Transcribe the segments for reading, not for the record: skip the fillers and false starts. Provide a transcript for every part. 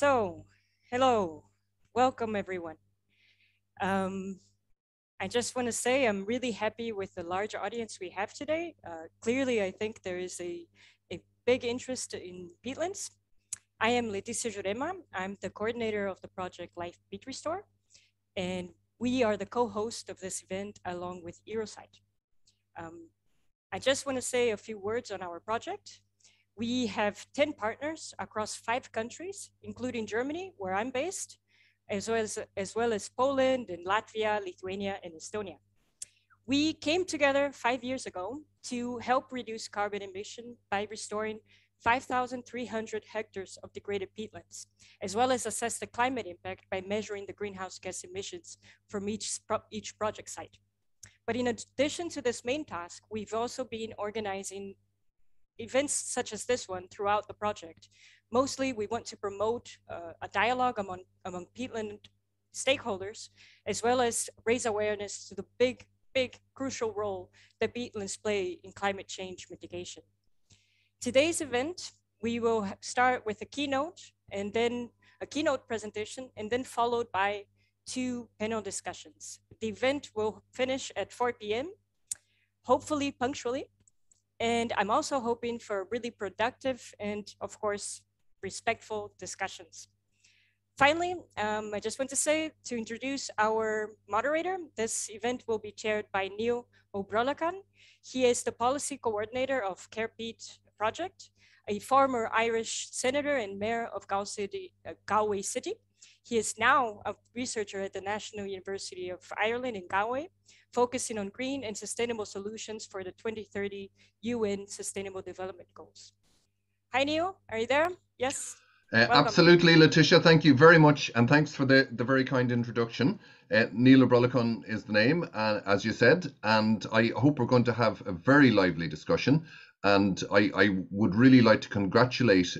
So, hello, welcome everyone. Um, I just want to say I'm really happy with the large audience we have today. Clearly, I think there is a big interest in peatlands. I am Leticia Jurema. I'm the coordinator of the project Life Peat Restore, and we are the co-host of this event along with Erosite. Um, I just want to say a few words on our project. We have 10 partners across 5 countries, including Germany, where I'm based, as well as Poland and Latvia, Lithuania, and Estonia. We came together 5 years ago to help reduce carbon emission by restoring 5,300 hectares of degraded peatlands, as well as assess the climate impact by measuring the greenhouse gas emissions from each project site. But in addition to this main task, we've also been organizing events such as this one throughout the project. Mostly, we want to promote a dialogue among peatland stakeholders, as well as raise awareness to the big, crucial role that peatlands play in climate change mitigation. Today's event, we will start with a keynote and then a keynote presentation, and then followed by 2 panel discussions. The event will finish at 4 p.m., hopefully punctually, and I'm also hoping for really productive and, of course, respectful discussions. Finally, I just want to say to introduce our moderator. This event will be chaired by Eu Biofuel. He is the policy coordinator of Care-Peat project, a former Irish senator and mayor of Galway City. He is now a researcher at the National University of Ireland in Galway, focusing on green and sustainable solutions for the 2030 UN Sustainable Development Goals. Hi, Neil, are you there? Yes? Absolutely, Leticia. Thank you very much, and thanks for the very kind introduction. Neil O'Brien is the name, as you said, and I hope we're going to have a very lively discussion. And I would really like to congratulate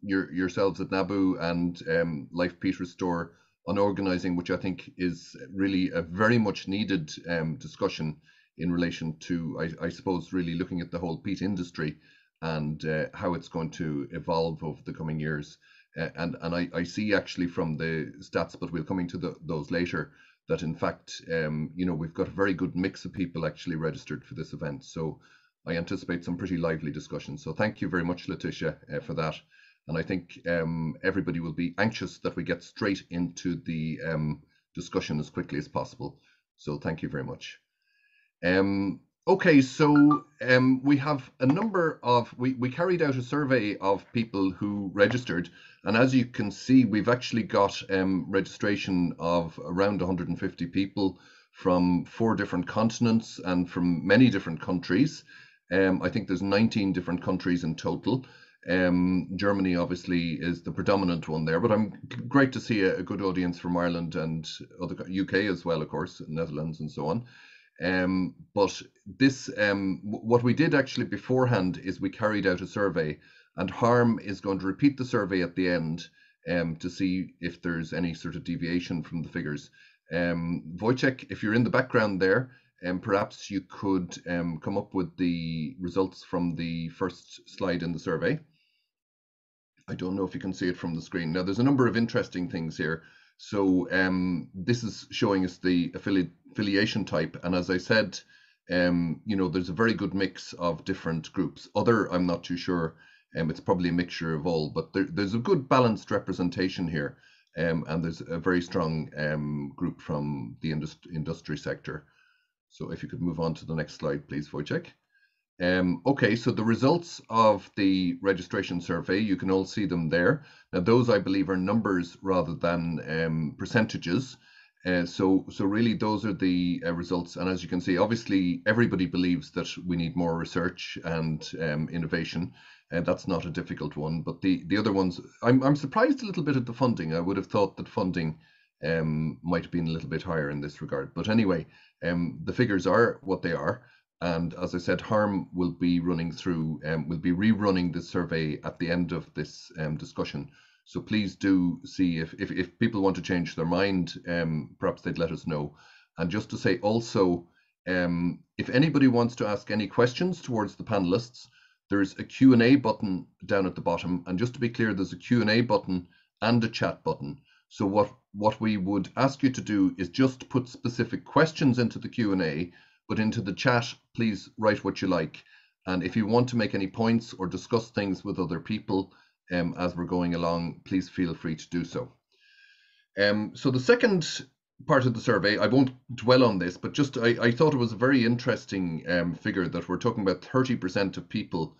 yourselves at NABU and Life Peat Restore on organising, which I think is really a very much needed discussion in relation to, I suppose, really looking at the whole peat industry and how it's going to evolve over the coming years. And I see actually from the stats, but we'll come into those later, that in fact, we've got a very good mix of people actually registered for this event. So I anticipate some pretty lively discussions. So thank you very much, Leticia, for that. And I think everybody will be anxious that we get straight into the discussion as quickly as possible. So thank you very much. Okay, so we have a number of, we carried out a survey of people who registered, and as you can see, we've actually got registration of around 150 people from 4 different continents and from many different countries. I think there's 19 different countries in total. Germany obviously is the predominant one there, but I'm great to see a good audience from Ireland and other UK as well, of course, Netherlands and so on. But this, what we did actually beforehand is we carried out a survey, and Harm is going to repeat the survey at the end to see if there's any sort of deviation from the figures. Wojciech, if you're in the background there, perhaps you could come up with the results from the first slide in the survey. I don't know if you can see it from the screen. Now, there's a number of interesting things here. So this is showing us the affiliation type. And as I said, there's a very good mix of different groups. I'm not too sure. It's probably a mixture of all, but there's a good balanced representation here. And there's a very strong group from the industry sector. So if you could move on to the next slide, please, Wojciech. Okay, so the results of the registration survey, you can all see them there. Now, those I believe are numbers rather than percentages. So really, those are the results. And as you can see, obviously, everybody believes that we need more research and innovation. And that's not a difficult one. But the other ones, I'm surprised a little bit at the funding. I would have thought that funding might have been a little bit higher in this regard. But anyway, the figures are what they are. And as I said, Harm will be running through, will be rerunning the survey at the end of this discussion. So please do see if people want to change their mind, perhaps they'd let us know. And just to say also, if anybody wants to ask any questions towards the panelists, there's a Q&A button down at the bottom. And just to be clear, there's a Q&A button and a chat button. So what we would ask you to do is just put specific questions into the Q&A, but into the chat, please write what you like. And if you want to make any points or discuss things with other people as we're going along, please feel free to do so. So the second part of the survey, I won't dwell on this, but just I thought it was a very interesting figure that we're talking about 30% of people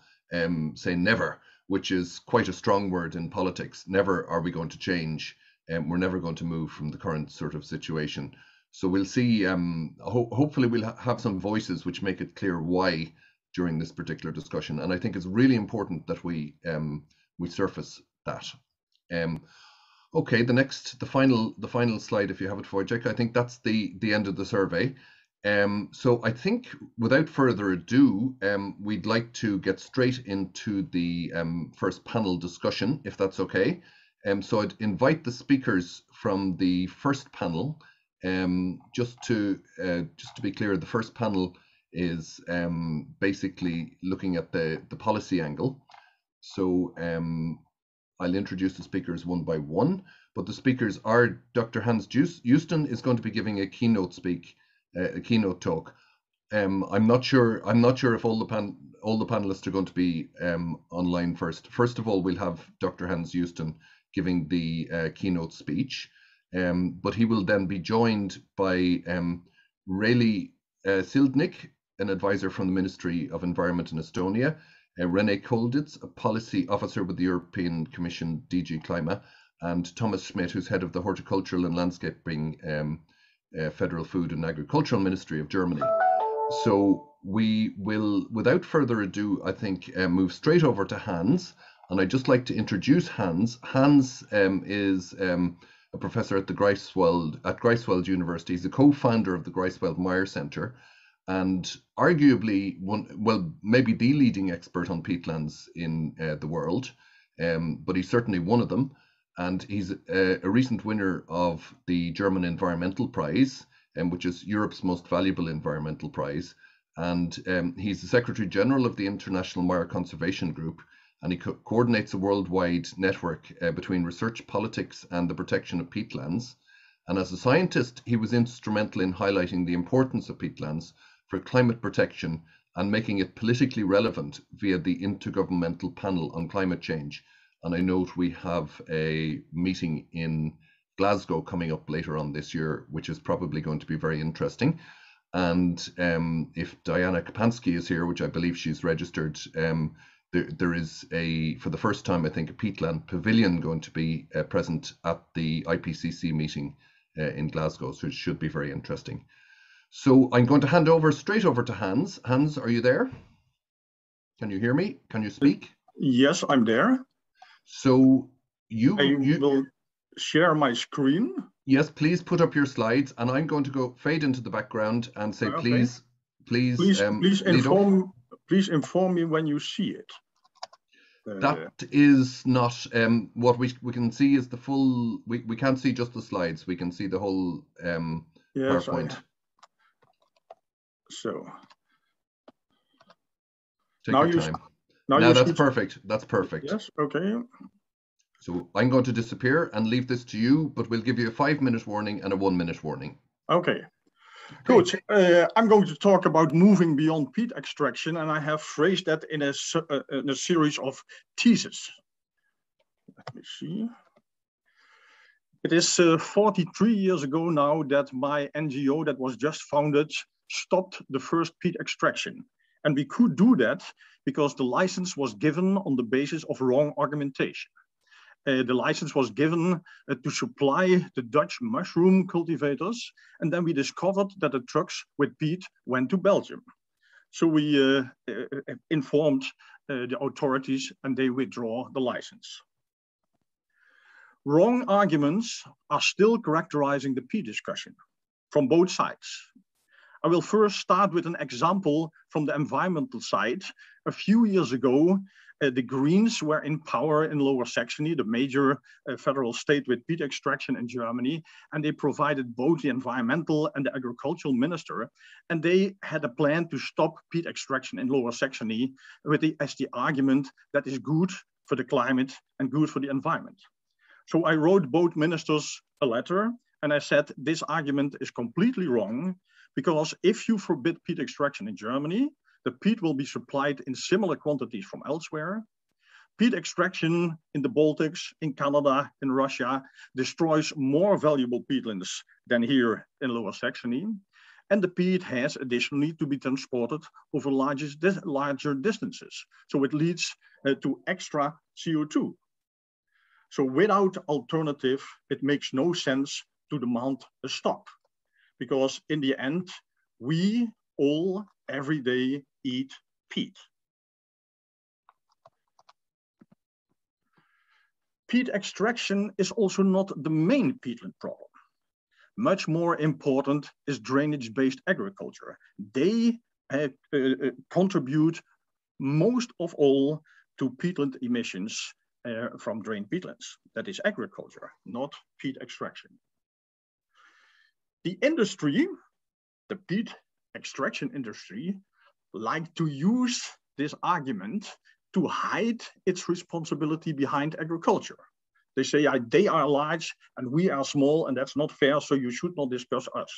say never, which is quite a strong word in politics. Never are we going to change. We're never going to move from the current sort of situation. So we'll see, hopefully we'll have some voices which make it clear why during this particular discussion. And I think it's really important that we surface that. Okay, the final slide, if you have it, Wojciech. I think that's the end of the survey. So I think without further ado, we'd like to get straight into the first panel discussion, if that's okay. So I'd invite the speakers from the first panel. Just to be clear, the first panel is basically looking at the policy angle. So I'll introduce the speakers one by one, but the speakers are Dr. Hans Houston is going to be giving a keynote talk. I'm not sure if all the panelists are going to be online first. First of all, we'll have Dr. Hans Houston giving the keynote speech, but he will then be joined by Rayleigh Sildnik, an advisor from the Ministry of Environment in Estonia, René Kolditz, a policy officer with the European Commission DG Climate, and Thomas Schmidt, who's head of the Horticultural and Landscaping Federal Food and Agricultural Ministry of Germany. So we will, without further ado, I think, move straight over to Hans. And I'd just like to introduce Hans. Hans is a professor at Greifswald University. He's a co-founder of the Greifswald Meyer Center, and arguably maybe the leading expert on peatlands in the world, but he's certainly one of them. And he's a recent winner of the German Environmental Prize, which is Europe's most valuable environmental prize. And he's the Secretary General of the International Meyer Conservation Group, and he coordinates a worldwide network between research, politics, and the protection of peatlands. And as a scientist, he was instrumental in highlighting the importance of peatlands for climate protection and making it politically relevant via the Intergovernmental Panel on Climate Change. And I note we have a meeting in Glasgow coming up later on this year, which is probably going to be very interesting. And if Diana Kapansky is here, which I believe she's registered, there is for the first time, I think, a peatland pavilion going to be present at the IPCC meeting in Glasgow, so it should be very interesting. So I'm going to hand straight over to Hans. Hans, are you there? Can you hear me? Can you speak? Yes, I'm there. So I will share my screen. Yes, please put up your slides, and I'm going to fade into the background and say, okay. please inform me when you see it. That is not what we can see is the full. We can't see just the slides. We can see the whole yes, PowerPoint. So take your time. Now that's perfect. That's perfect. Yes. Okay. So I'm going to disappear and leave this to you, but we'll give you a 5-minute warning and a 1-minute warning. Okay. Good. I'm going to talk about moving beyond peat extraction, and I have phrased that in a series of theses. Let me see. It is 43 years ago now that my NGO that was just founded stopped the first peat extraction. And we could do that because the license was given on the basis of wrong argumentation. The license was given to supply the Dutch mushroom cultivators, and then we discovered that the trucks with peat went to Belgium. So we informed the authorities, and they withdraw the license. Wrong arguments are still characterizing the peat discussion from both sides. I will first start with an example from the environmental side. A few years ago, the Greens were in power in Lower Saxony, the major federal state with peat extraction in Germany, and they provided both the environmental and the agricultural minister, and they had a plan to stop peat extraction in Lower Saxony as the argument that is good for the climate and good for the environment. So I wrote both ministers a letter and I said, this argument is completely wrong because if you forbid peat extraction in Germany, the peat will be supplied in similar quantities from elsewhere. Peat extraction in the Baltics, in Canada, in Russia, destroys more valuable peatlands than here in Lower Saxony. And the peat has additionally to be transported over larger distances. So it leads to extra CO2. So without alternative, it makes no sense to demand a stop. Because in the end, we all every day eat peat. Peat extraction is also not the main peatland problem. Much more important is drainage-based agriculture. They contribute most of all to peatland emissions from drained peatlands. That is agriculture, not peat extraction. The industry, the peat extraction industry, like to use this argument to hide its responsibility behind agriculture. They say they are large and we are small and that's not fair, so you should not discuss us.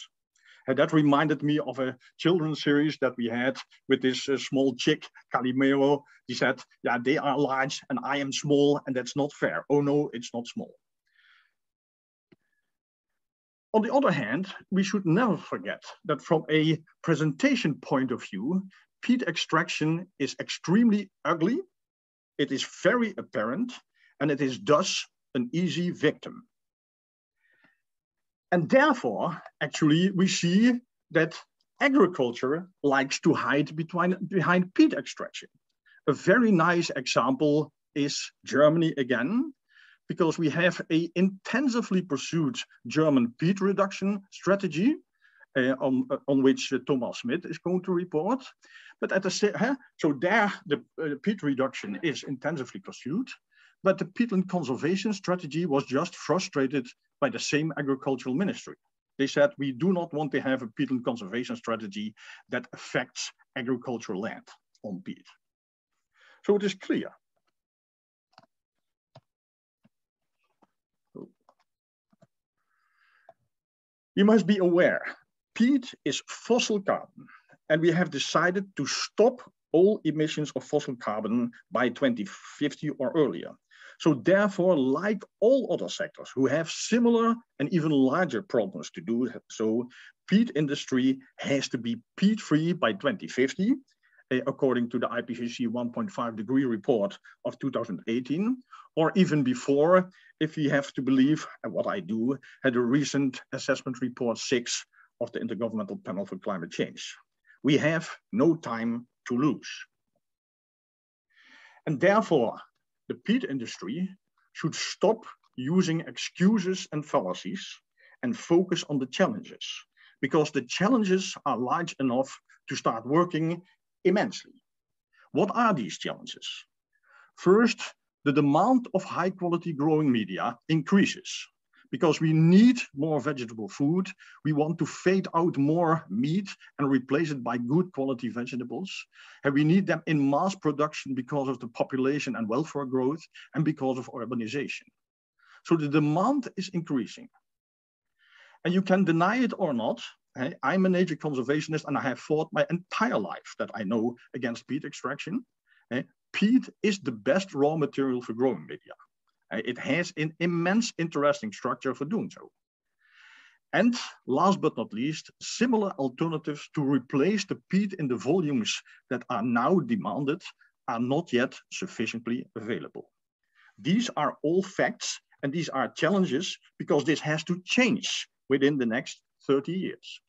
And that reminded me of a children's series that we had with this small chick, Calimero. He said, yeah, they are large and I am small and that's not fair. Oh no, it's not small. On the other hand, we should never forget that from a presentation point of view, peat extraction is extremely ugly, it is very apparent, and it is thus an easy victim. And therefore, actually, we see that agriculture likes to hide behind peat extraction. A very nice example is Germany again, because we have an intensively pursued German peat reduction strategy on which Thomas Smith is going to report. But at the same, so there the peat reduction is intensively pursued, but the peatland conservation strategy was just frustrated by the same agricultural ministry. They said, we do not want to have a peatland conservation strategy that affects agricultural land on peat. So it is clear. You must be aware, peat is fossil carbon, and we have decided to stop all emissions of fossil carbon by 2050 or earlier. So therefore, like all other sectors who have similar and even larger problems to do so, peat industry has to be peat-free by 2050, according to the IPCC 1.5 degree report of 2018, or even before, if we have to believe, and what I do, had a recent assessment report 6 of the Intergovernmental Panel for Climate Change. We have no time to lose. And therefore, the peat industry should stop using excuses and fallacies and focus on the challenges, because the challenges are large enough to start working immensely. What are these challenges? First, the demand of high quality growing media increases because we need more vegetable food. We want to fade out more meat and replace it by good quality vegetables. And we need them in mass production because of the population and welfare growth and because of urbanization. So the demand is increasing. And you can deny it or not. I'm a nature conservationist and I have fought my entire life that I know against peat extraction. Peat is the best raw material for growing media. It has an immense interesting structure for doing so. And last but not least, similar alternatives to replace the peat in the volumes that are now demanded are not yet sufficiently available. These are all facts and these are challenges because this has to change within the next 30 years.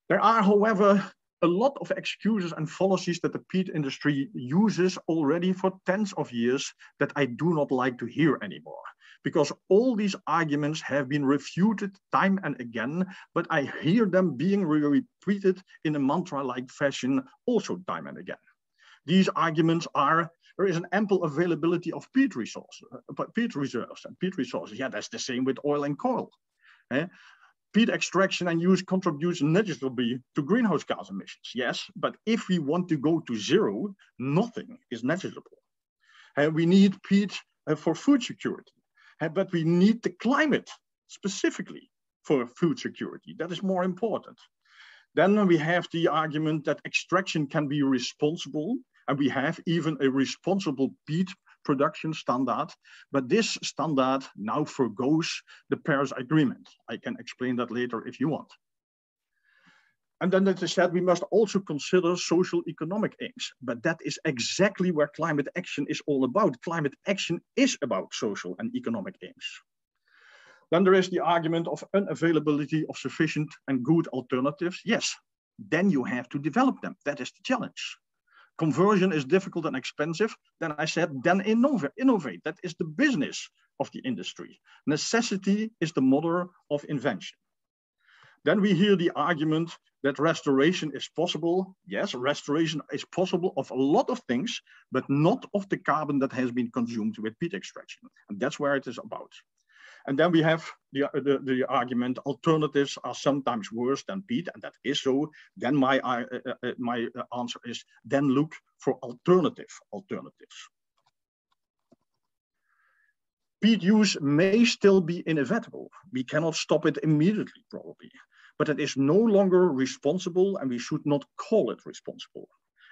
There are, however, a lot of excuses and fallacies that the peat industry uses already for tens of years that I do not like to hear anymore, because all these arguments have been refuted time and again, but I hear them being repeated in a mantra-like fashion also time and again. These arguments are, there is an ample availability of peat resources, peat reserves and peat resources. Yeah, that's the same with oil and coal. Peat extraction and use contributes negligibly to greenhouse gas emissions, yes, but if we want to go to zero, nothing is negligible. We need peat for food security, but we need the climate specifically for food security. That is more important. Then we have the argument that extraction can be responsible, and we have even a responsible peat production standard, but this standard now forgoes the Paris Agreement. I can explain that later if you want. And then it is said we must also consider social economic aims, but that is exactly where climate action is all about. Climate action is about social and economic aims. Then there is the argument of unavailability of sufficient and good alternatives. Yes, then you have to develop them. That is the challenge. Conversion is difficult and expensive. Then I said, then innovate. That is the business of the industry. Necessity is the mother of invention. Then we hear the argument that restoration is possible. Yes, restoration is possible of a lot of things, but not of the carbon that has been consumed with peat extraction. And that's where it is about. And then we have the argument alternatives are sometimes worse than peat, and that is so. Then my answer is then look for alternatives. Peat use may still be inevitable. We cannot stop it immediately, probably, but it is no longer responsible, and we should not call it responsible.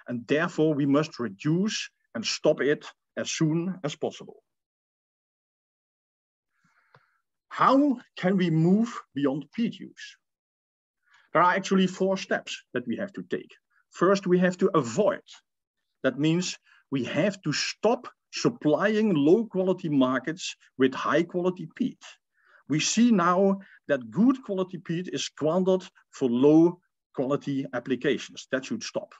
And therefore, we must reduce and stop it as soon as possible. How can we move beyond peat use? There are actually 4 steps that we have to take. First, we have to avoid. That means we have to stop supplying low-quality markets with high-quality peat. We see now that good quality peat is squandered for low-quality applications. That should stop.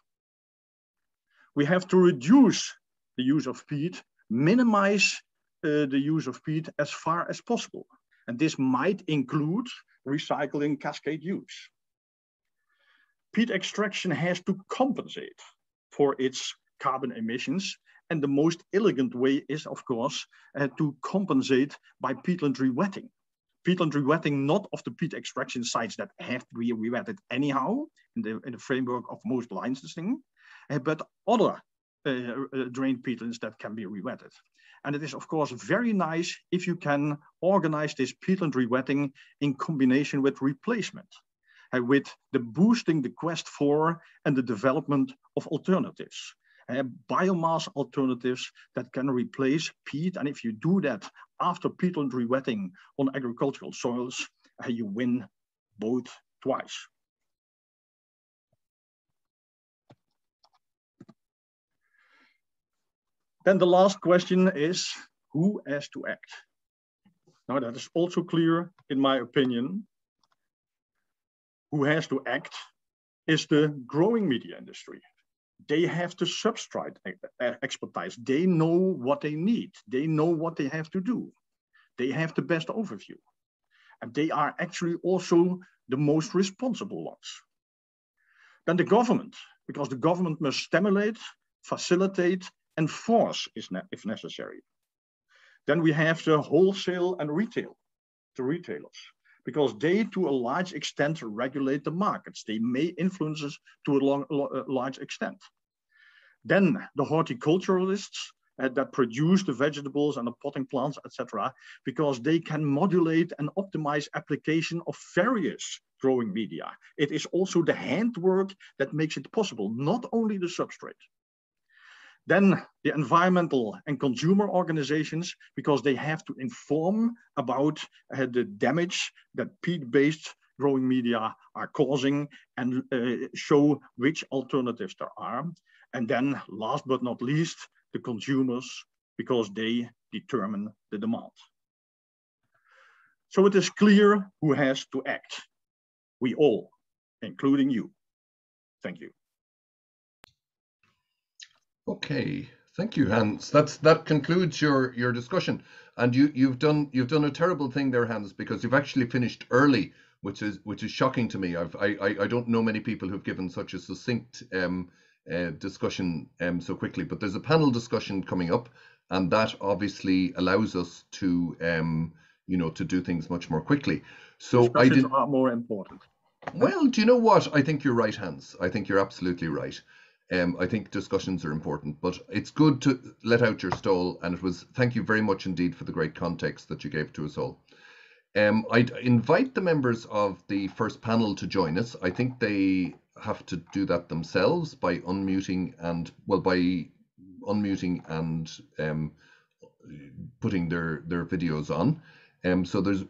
We have to reduce the use of peat, minimize the use of peat as far as possible. And this might include recycling cascade use. Peat extraction has to compensate for its carbon emissions. And the most elegant way is, of course, to compensate by peatland rewetting. Peatland rewetting, not of the peat extraction sites that have to be rewetted anyhow in the framework of most licensing, but other drained peatlands that can be rewetted. And it is, of course, very nice if you can organize this peatland rewetting in combination with replacement, with the boosting the quest for and the development of alternatives, biomass alternatives that can replace peat. And if you do that after peatland rewetting on agricultural soils, you win both twice. Then the last question is, who has to act? Now that is also clear, in my opinion. Who has to act is the growing media industry. They have the substrate expertise. They know what they need. They know what they have to do. They have the best overview. And they are actually also the most responsible ones. Then the government, because the government must stimulate, facilitate, and force if necessary. Then we have the wholesale and retail, the retailers, because they, to a large extent, regulate the markets. They may influence us to a large extent. Then the horticulturalists that produce the vegetables and the potting plants, etc., because they can modulate and optimize application of various growing media. It is also the handwork that makes it possible, not only the substrate. Then the environmental and consumer organizations, because they have to inform about the damage that peat-based growing media are causing and show which alternatives there are. And then last but not least, the consumers, because they determine the demand. So it is clear who has to act. We all, including you. Thank you. Okay, thank you, Hans. That concludes your discussion, and you've done a terrible thing there, Hans, because you've actually finished early, which is shocking to me. I don't know many people who've given such a succinct discussion so quickly. But there's a panel discussion coming up, and that obviously allows us to to do things much more quickly. So discussions are more important. Well, do you know what? I think you're right, Hans. I think you're absolutely right. I think discussions are important, but it's good to let out your stall, and thank you very much indeed for the great context that you gave to us all. I'd invite the members of the first panel to join us. I think they have to do that themselves by unmuting and putting their videos on. So there's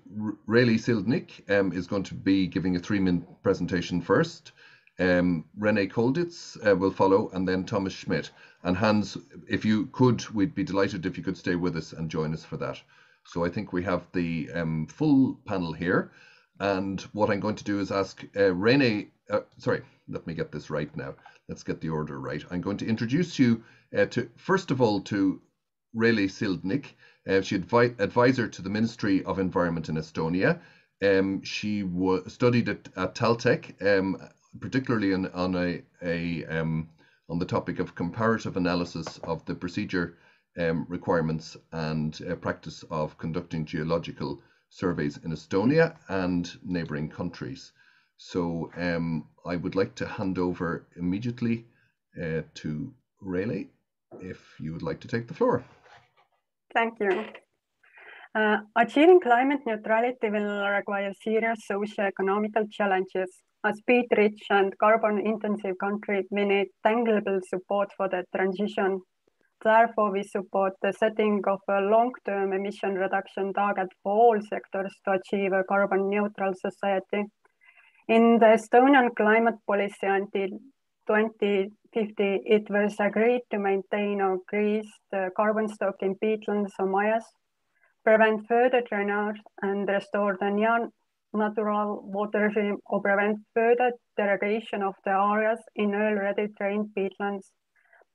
Rayleigh Sildnick is going to be giving a 3-minute presentation first. René Kolditz will follow, and then Thomas Schmidt. And Hans, if you could, we'd be delighted if you could stay with us and join us for that. So I think we have the full panel here. And what I'm going to do is ask René, sorry, let me get this right now. Let's get the order right. I'm going to introduce you first of all to Rayleigh Sildnick. She's advisor to the Ministry of Environment in Estonia. She studied at Taltech, particularly on the topic of comparative analysis of the procedure requirements and practice of conducting geological surveys in Estonia and neighbouring countries. So I would like to hand over immediately to Rayleigh, if you would like to take the floor. Thank you. Achieving climate neutrality will require serious socio-economical challenges. As peat-rich and carbon-intensive country, we need tangible support for the transition. Therefore, we support the setting of a long-term emission reduction target for all sectors to achieve a carbon-neutral society. In the Estonian climate policy until 2050, it was agreed to maintain or increase the carbon stock in peatlands or mayas, prevent further drainage, and restore the natural water regime, or prevent further derogation of the areas in already drained peatlands.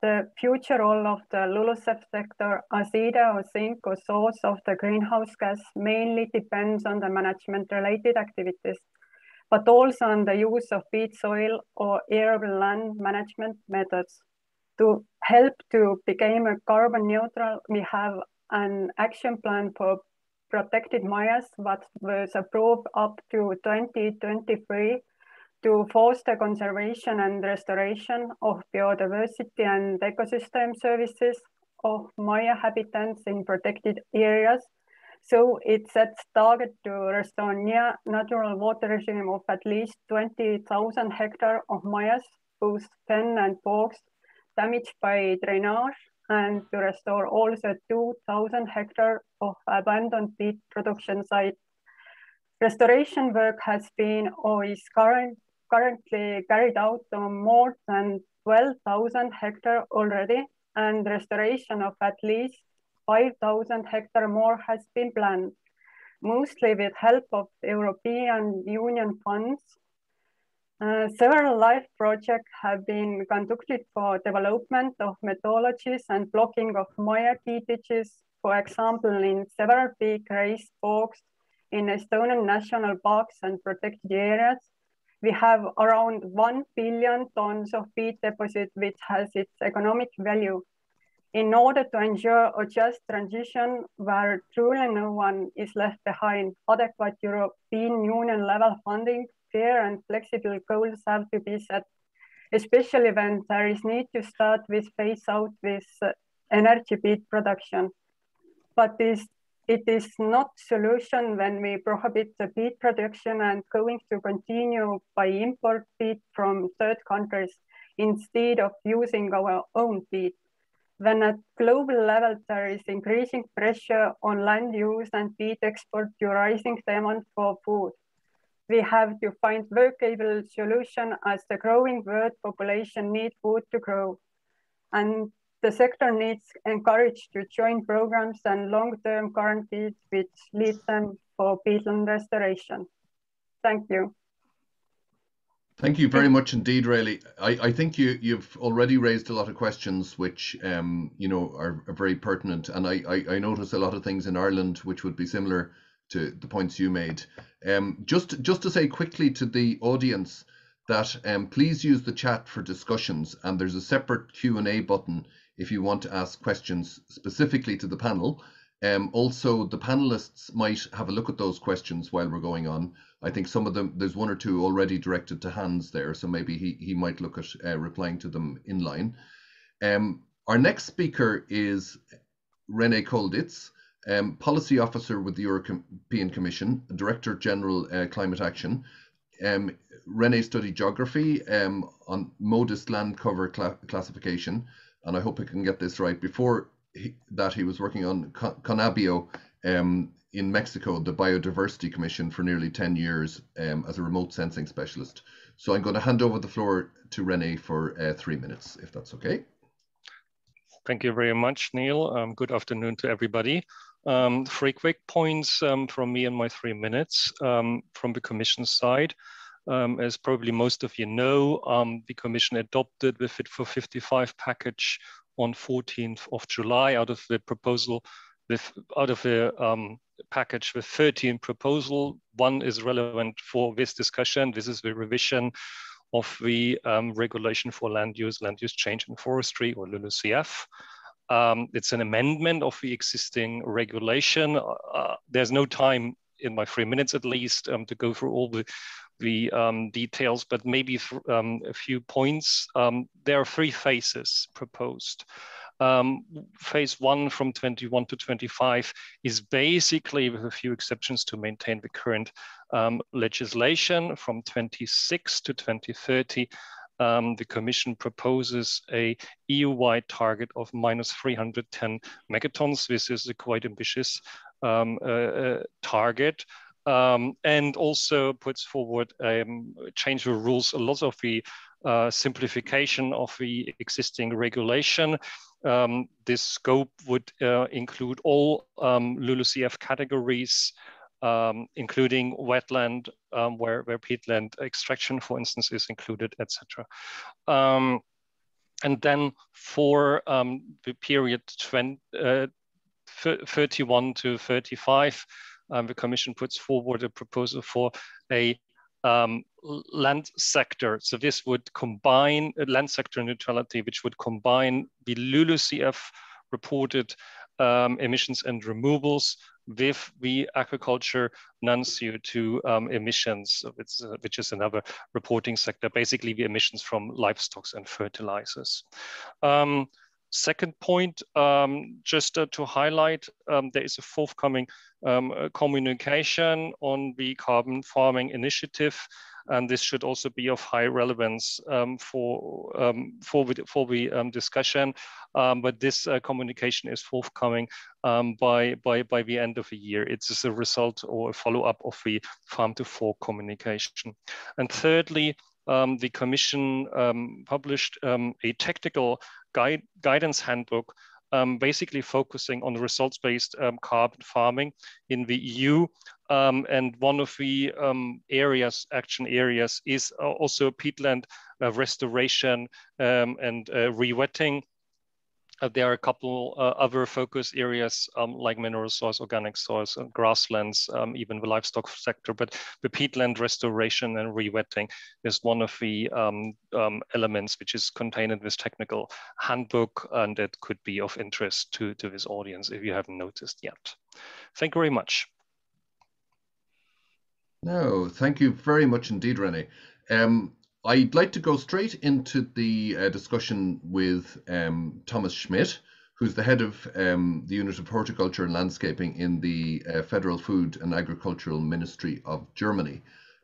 The future role of the LULUCF sector as either a sink or source of the greenhouse gas mainly depends on the management-related activities, but also on the use of peat soil or arable land management methods. To help to become a carbon neutral, we have an action plan for protected mayas that was approved up to 2023 to foster conservation and restoration of biodiversity and ecosystem services of maya habitats in protected areas. So it sets target to restore near natural water regime of at least 20,000 hectares of mayas, both fen and bogs, damaged by drainage, and to restore also 2,000 hectares of abandoned peat production sites. Restoration work has been or is currently carried out on more than 12,000 hectares already, and restoration of at least 5,000 hectares more has been planned, mostly with help of European Union funds. Several live projects have been conducted for development of methodologies and blocking of maya peat ditches, for example, in several big raised bogs in Estonian national parks and protected areas. We have around 1 billion tons of peat deposit, which has its economic value. In order to ensure a just transition where truly no one is left behind, adequate European Union level funding, fair and flexible goals have to be set, especially when there is need to start with phase out with energy peat production. But it is not solution when we prohibit the peat production and going to continue by import peat from third countries instead of using our own peat. When at global level there is increasing pressure on land use and peat export to rising demand for food, we have to find workable solution as the growing world population needs food to grow. And the sector needs encouraged to join programs and long-term guarantees which lead them for peatland restoration. Thank you. Thank you very much indeed, Rayleigh. I think you've already raised a lot of questions which are very pertinent, and I notice a lot of things in Ireland which would be similar to the points you made. Just to say quickly to the audience that please use the chat for discussions, and there's a separate Q&A button if you want to ask questions specifically to the panel. Also, the panelists might have a look at those questions while we're going on. I think some of them, there's one or two already directed to Hans there, so maybe he might look at replying to them in line. Our next speaker is René Kolditz, Policy Officer with the European Commission, Director General Climate Action. René studied geography on modest land cover classification, and I hope I can get this right. Before that, he was working on Conabio in Mexico, the Biodiversity Commission, for nearly 10 years as a remote sensing specialist. So I'm going to hand over the floor to René for 3 minutes, if that's okay. Thank you very much, Neil. Good afternoon to everybody. 3 quick points from me in my 3 minutes from the Commission side. As probably most of you know, the Commission adopted the Fit for 55 package on 14th of July out of the proposal, package with 13 proposals. 1 is relevant for this discussion. This is the revision of the regulation for land use change in forestry, or LULUCF. It's an amendment of the existing regulation. There's no time in my 3 minutes at least to go through all the details, but maybe a few points. There are 3 phases proposed. Phase 1 from 21 to 25 is basically, with a few exceptions, to maintain the current legislation. From 26 to 2030, the Commission proposes a EU-wide target of -310 megatons. This is a quite ambitious target. And also puts forward change the rules, a lot of the simplification of the existing regulation. This scope would include all LULUCF categories, including wetland, where peatland extraction, for instance, is included, etc. And then for the period 31 to 35, the Commission puts forward a proposal for a land sector. So this would combine land sector neutrality, which would combine the LULUCF reported emissions and removals with the aquaculture non-CO2 emissions, which is another reporting sector, basically the emissions from livestock and fertilizers. Second point, just to highlight, there is a forthcoming communication on the carbon farming initiative, and this should also be of high relevance for the discussion. But this communication is forthcoming by the end of the year. It's a result or a follow-up of the Farm to Fork communication. And thirdly, the Commission published a technical guidance handbook, basically focusing on results-based carbon farming in the EU. And one of the action areas is also peatland restoration and rewetting. There are a couple other focus areas like mineral soils, organic soils, and grasslands, even the livestock sector. But the peatland restoration and rewetting is one of the elements which is contained in this technical handbook, and that could be of interest to this audience if you haven't noticed yet. Thank you very much. No, thank you very much indeed, René. I'd like to go straight into the discussion with Thomas Schmidt, who's the head of the Unit of Horticulture and Landscaping in the Federal Food and Agricultural Ministry of Germany.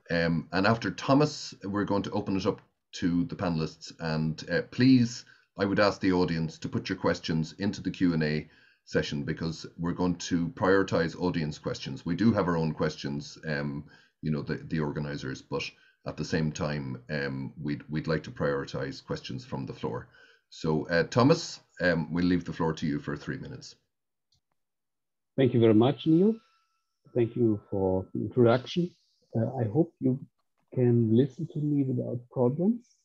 And after Thomas, we're going to open it up to the panelists. And please, I would ask the audience to put your questions into the Q&A session, because we're going to prioritize audience questions. We do have our own questions, you know, the organizers, but at the same time, we'd like to prioritize questions from the floor. So Thomas, we'll leave the floor to you for 3 minutes. Thank you very much, Neil. Thank you for the introduction. I hope you can listen to me without problems.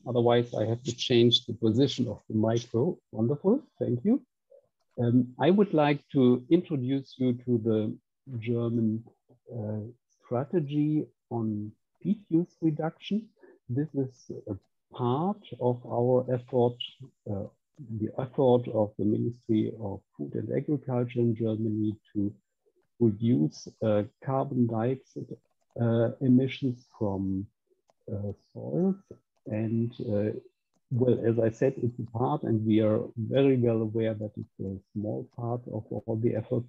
Otherwise, I have to change the position of the micro. Wonderful, thank you. I would like to introduce you to the German strategy on peat use reduction. This is a part of our effort the effort of the Ministry of Food and Agriculture in Germany to reduce carbon dioxide emissions from soils. And well, as I said, it's a part, and we are very well aware that it's a small part of all the effort,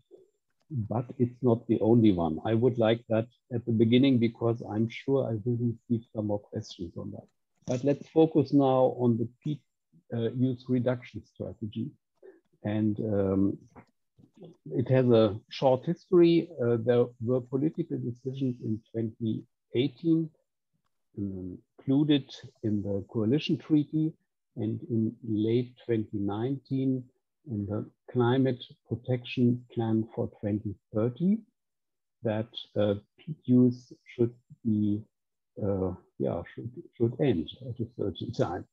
but it's not the only one. I would like that at the beginning, because I'm sure I will receive some more questions on that. But let's focus now on the peat use reduction strategy. And it has a short history. There were political decisions in 2018 included in the coalition treaty, and in late 2019 in the climate protection plan for 2030 that peat use should be should end at a certain time.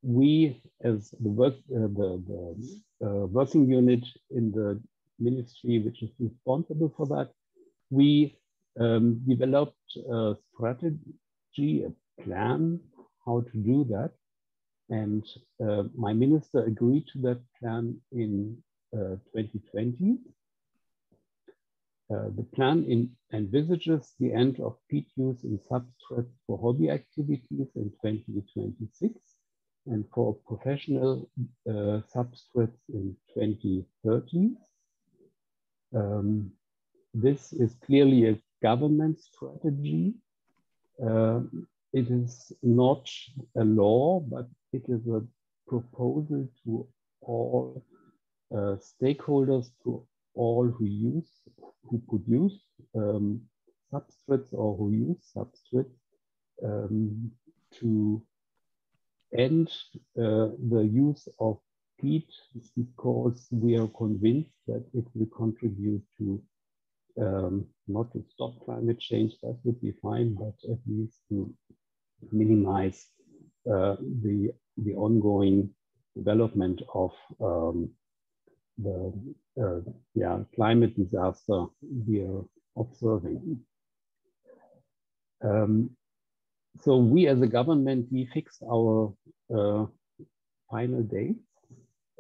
We, as the working unit in the ministry which is responsible for that, we developed a strategy, a plan how to do that. And my minister agreed to that plan in 2020. The plan envisages the end of peat use in substrates for hobby activities in 2026 and for professional substrates in 2030. This is clearly a government strategy. It is not a law, but it is a proposal to all stakeholders, to all who produce substrates or who use substrates, to end the use of peat, because we are convinced that it will contribute to not to stop climate change, that would be fine, but at least to minimize the ongoing development of the climate disaster we are observing. So we as a government, we fixed our final dates.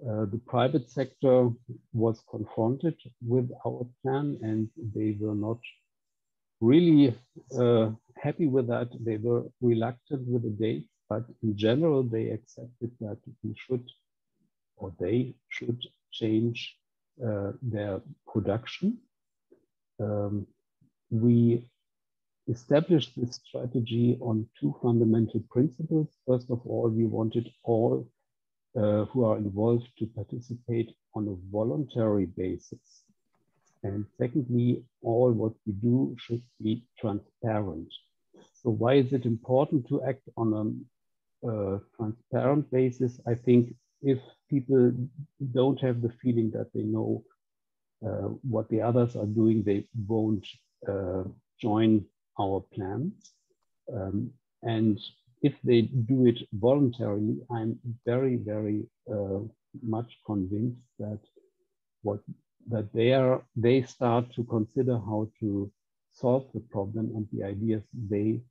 The private sector was confronted with our plan, and they were not really happy with that. They were reluctant with the dates, but in general, they accepted that we should, or they should, change their production. We established this strategy on two fundamental principles. First of all, we wanted all who are involved to participate on a voluntary basis. And secondly, all what we do should be transparent. So why is it important to act on a transparent basis? I think if people don't have the feeling that they know what the others are doing, they won't join our plans. And if they do it voluntarily, I'm very, very much convinced that they start to consider how to solve the problem, and the ideas they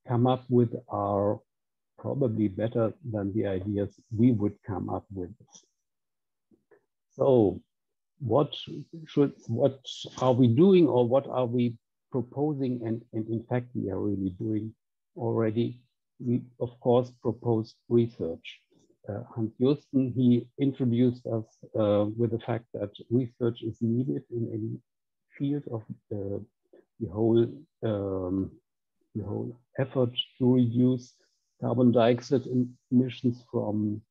come up with are probably better than the ideas we would come up with. So what are we doing, or what are we proposing? And in fact, we are really doing already. We, of course, proposed research. Hans Josten, he introduced us with the fact that research is needed in any field of the whole effort to reduce carbon dioxide emissions from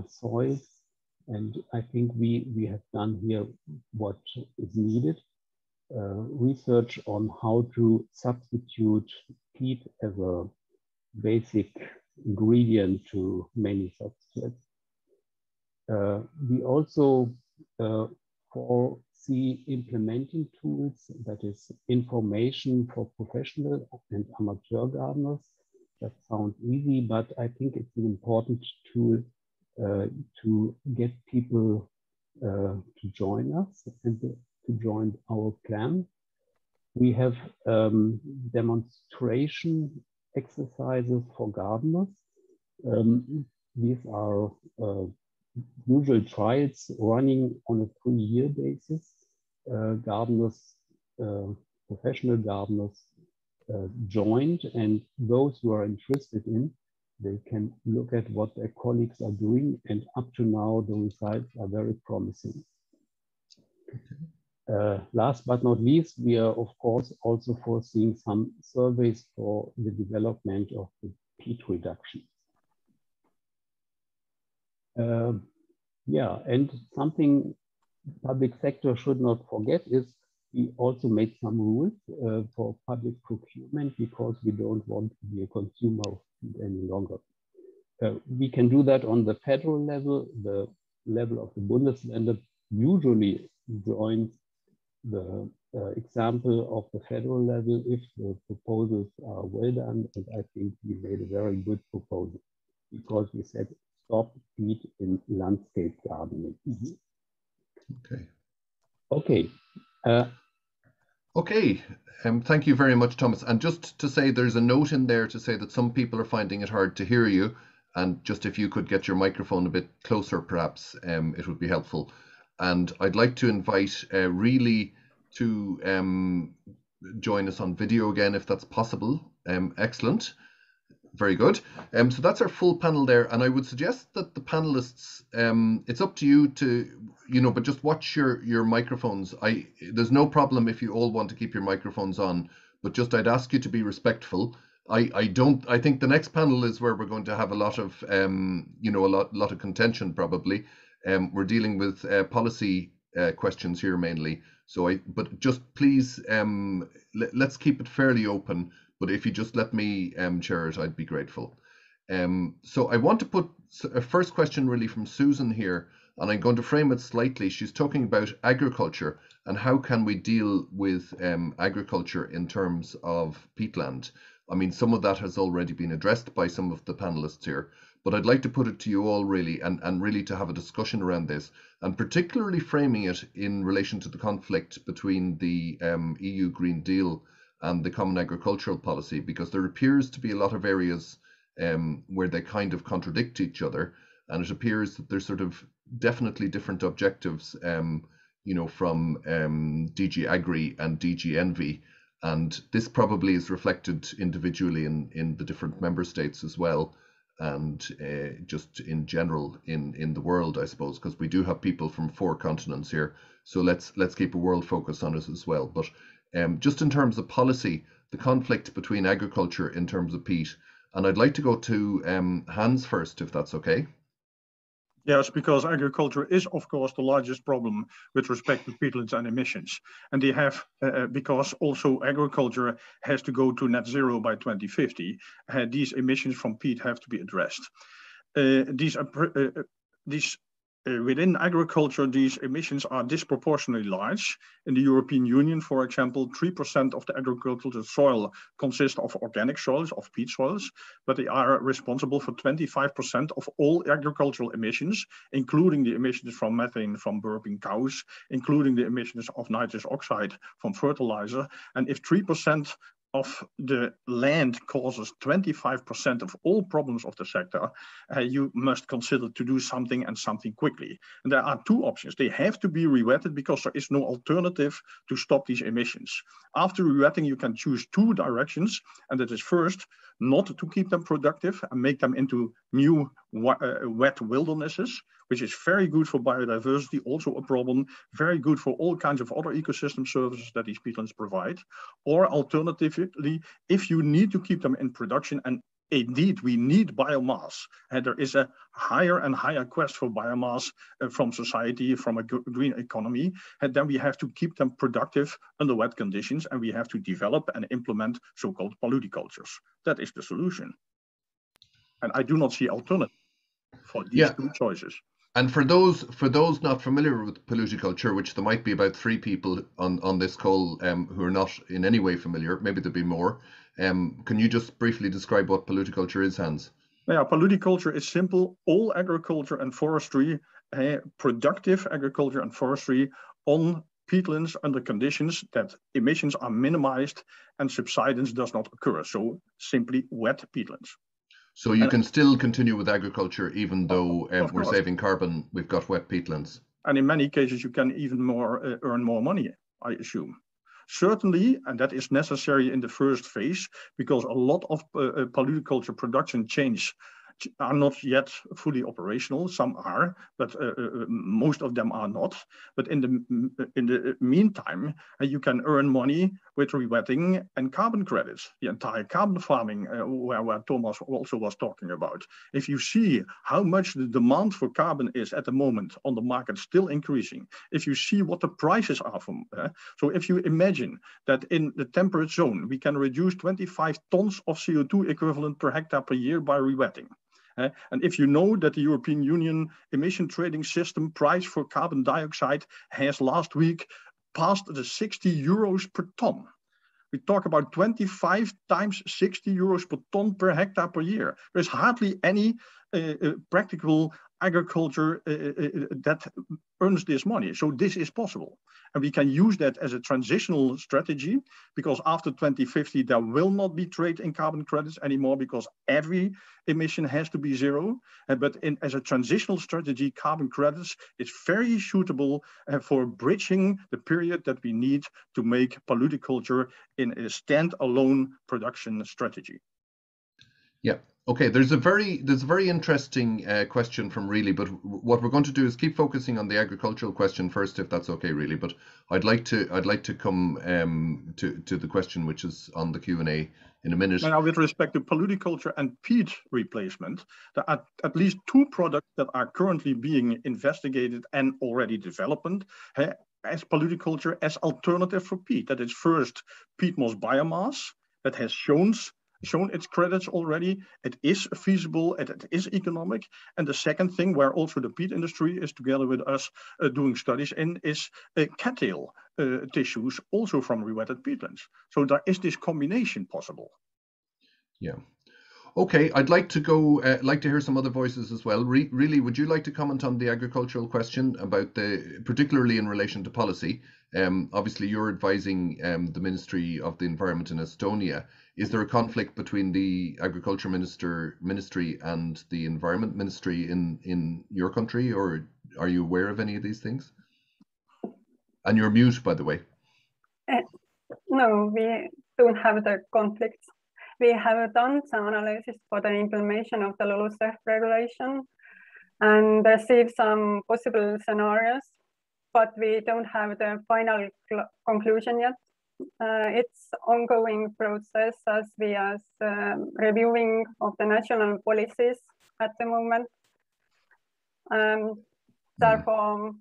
soils. And I think we have done here what is needed. Research on how to substitute peat as a basic ingredient to many substrates. We also foresee implementing tools, that is information for professional and amateur gardeners. That sounds easy, but I think it's an important tool to get people to join us and to join our plan. We have demonstration exercises for gardeners. these are usual trials running on a 3-year basis. Gardeners, professional gardeners joined, and those who are interested in, they can look at what their colleagues are doing, and up to now the results are very promising. Last but not least, we are of course also foreseeing some surveys for the development of the peat reduction. Yeah, and something public sector should not forget is we also made some rules for public procurement, because we don't want to be a consumer of peat any longer. We can do that on the federal level. The level of the Bundesländer usually joins the example of the federal level if the proposals are well done, and I think we made a very good proposal, because we said stop peat in landscape gardening. Okay. Okay. Okay, thank you very much, Thomas. And just to say, there's a note in there to say that some people are finding it hard to hear you, and just if you could get your microphone a bit closer, perhaps, it would be helpful. And I'd like to invite Really to join us on video again, if that's possible. Excellent. Very good. So that's our full panel there, and I would suggest that the panelists, it's up to you to, but just watch your microphones. There's no problem if you all want to keep your microphones on, but just I'd ask you to be respectful. I think the next panel is where we're going to have a lot of, a lot of contention probably. We're dealing with policy questions here mainly. So but just please, let's keep it fairly open. But if you just let me chair it, I'd be grateful. So I want to put a first question really from Susan here, and I'm going to frame it slightly. She's talking about agriculture and how can we deal with agriculture in terms of peatland. I mean, some of that has already been addressed by some of the panelists here, but I'd like to put it to you all really, and really to have a discussion around this, and particularly framing it in relation to the conflict between the EU Green Deal and the Common Agricultural Policy, because there appears to be a lot of areas where they kind of contradict each other, and it appears that there's sort of definitely different objectives, from DG Agri and DG Envy, and this probably is reflected individually in the different member states as well, and just in general in the world, I suppose, because we do have people from 4 continents here, so let's keep a world focus on it as well. But just in terms of policy, the conflict between agriculture in terms of peat, and I'd like to go to Hans first, if that's okay. Yes, because agriculture is, of course, the largest problem with respect to peatlands and emissions. And they have, because also agriculture has to go to net zero by 2050, these emissions from peat have to be addressed. Within agriculture, these emissions are disproportionately large. In the European Union, for example, 3% of the agricultural soil consists of organic soils, of peat soils, but they are responsible for 25% of all agricultural emissions, including the emissions from methane from burping cows, including the emissions of nitrous oxide from fertilizer. And if 3% of the land causes 25% of all problems of the sector, you must consider to do something, and something quickly. And there are 2 options. They have to be re-wetted because there is no alternative to stop these emissions. After re-wetting, you can choose 2 directions, and that is first, not to keep them productive and make them into new wet wildernesses, which is very good for biodiversity, also a problem, very good for all kinds of other ecosystem services that these peatlands provide. Or alternatively, if you need to keep them in production, and indeed we need biomass, and there is a higher and higher quest for biomass from society, from a green economy, and then we have to keep them productive under wet conditions, and we have to develop and implement so-called polycultures. That is the solution. And I do not see alternative for these 2 choices. And for those not familiar with polyculture, which there might be about 3 people on this call who are not in any way familiar, maybe there'll be more. Can you just briefly describe what polyculture is, Hans? Yeah, polyculture is simple. All agriculture and forestry, productive agriculture and forestry on peatlands under conditions that emissions are minimized and subsidence does not occur. So simply wet peatlands. So you can still continue with agriculture even though we're course. saving carbon, we've got wet peatlands. And in many cases, you can even more earn more money, I assume. Certainly, and that is necessary in the first phase, because a lot of polyculture production chains are not yet fully operational. Some are, but most of them are not. But in the meantime, you can earn money with rewetting and carbon credits, the entire carbon farming where Thomas also was talking about. If you see how much the demand for carbon is at the moment on the market still increasing, if you see what the prices are from, so if you imagine that in the temperate zone, we can reduce 25 tons of CO2 equivalent per hectare per year by rewetting. And if you know that the European Union emission trading system price for carbon dioxide has last week passed the 60 euros per ton. We talk about 25 times 60 euros per ton per hectare per year. There's hardly any practical agriculture that earns this money. So this is possible. And we can use that as a transitional strategy, because after 2050, there will not be trade in carbon credits anymore, because every emission has to be zero. But as a transitional strategy, carbon credits is very suitable for bridging the period that we need to make polyculture in a standalone production strategy. Yeah. Okay, there's a very interesting question from Really, but what we're going to do is keep focusing on the agricultural question first, if that's okay, Really. But I'd like to come to the question which is on the Q&A in a minute. Now, with respect to polyculture and peat replacement, there are at least two products that are currently being investigated and already developed as polyculture as alternative for peat. That is first peat moss biomass that has shown its credits already. It is feasible, it is economic. And the second thing, where also the peat industry is together with us doing studies in, is cattail tissues, also from rewetted peatlands. So there is this combination possible. Yeah. Okay, I'd like to go, like to hear some other voices as well. Really, would you like to comment on the agricultural question about particularly in relation to policy? Obviously, you're advising the Ministry of the Environment in Estonia. Is there a conflict between the Agriculture Ministry and the Environment Ministry in your country, or are you aware of any of these things? And you're mute, by the way. No, we don't have the conflicts. We have done some analysis for the implementation of the LULUCF regulation and received some possible scenarios, but we don't have the final conclusion yet. It's ongoing process as we are reviewing of the national policies at the moment. Therefore,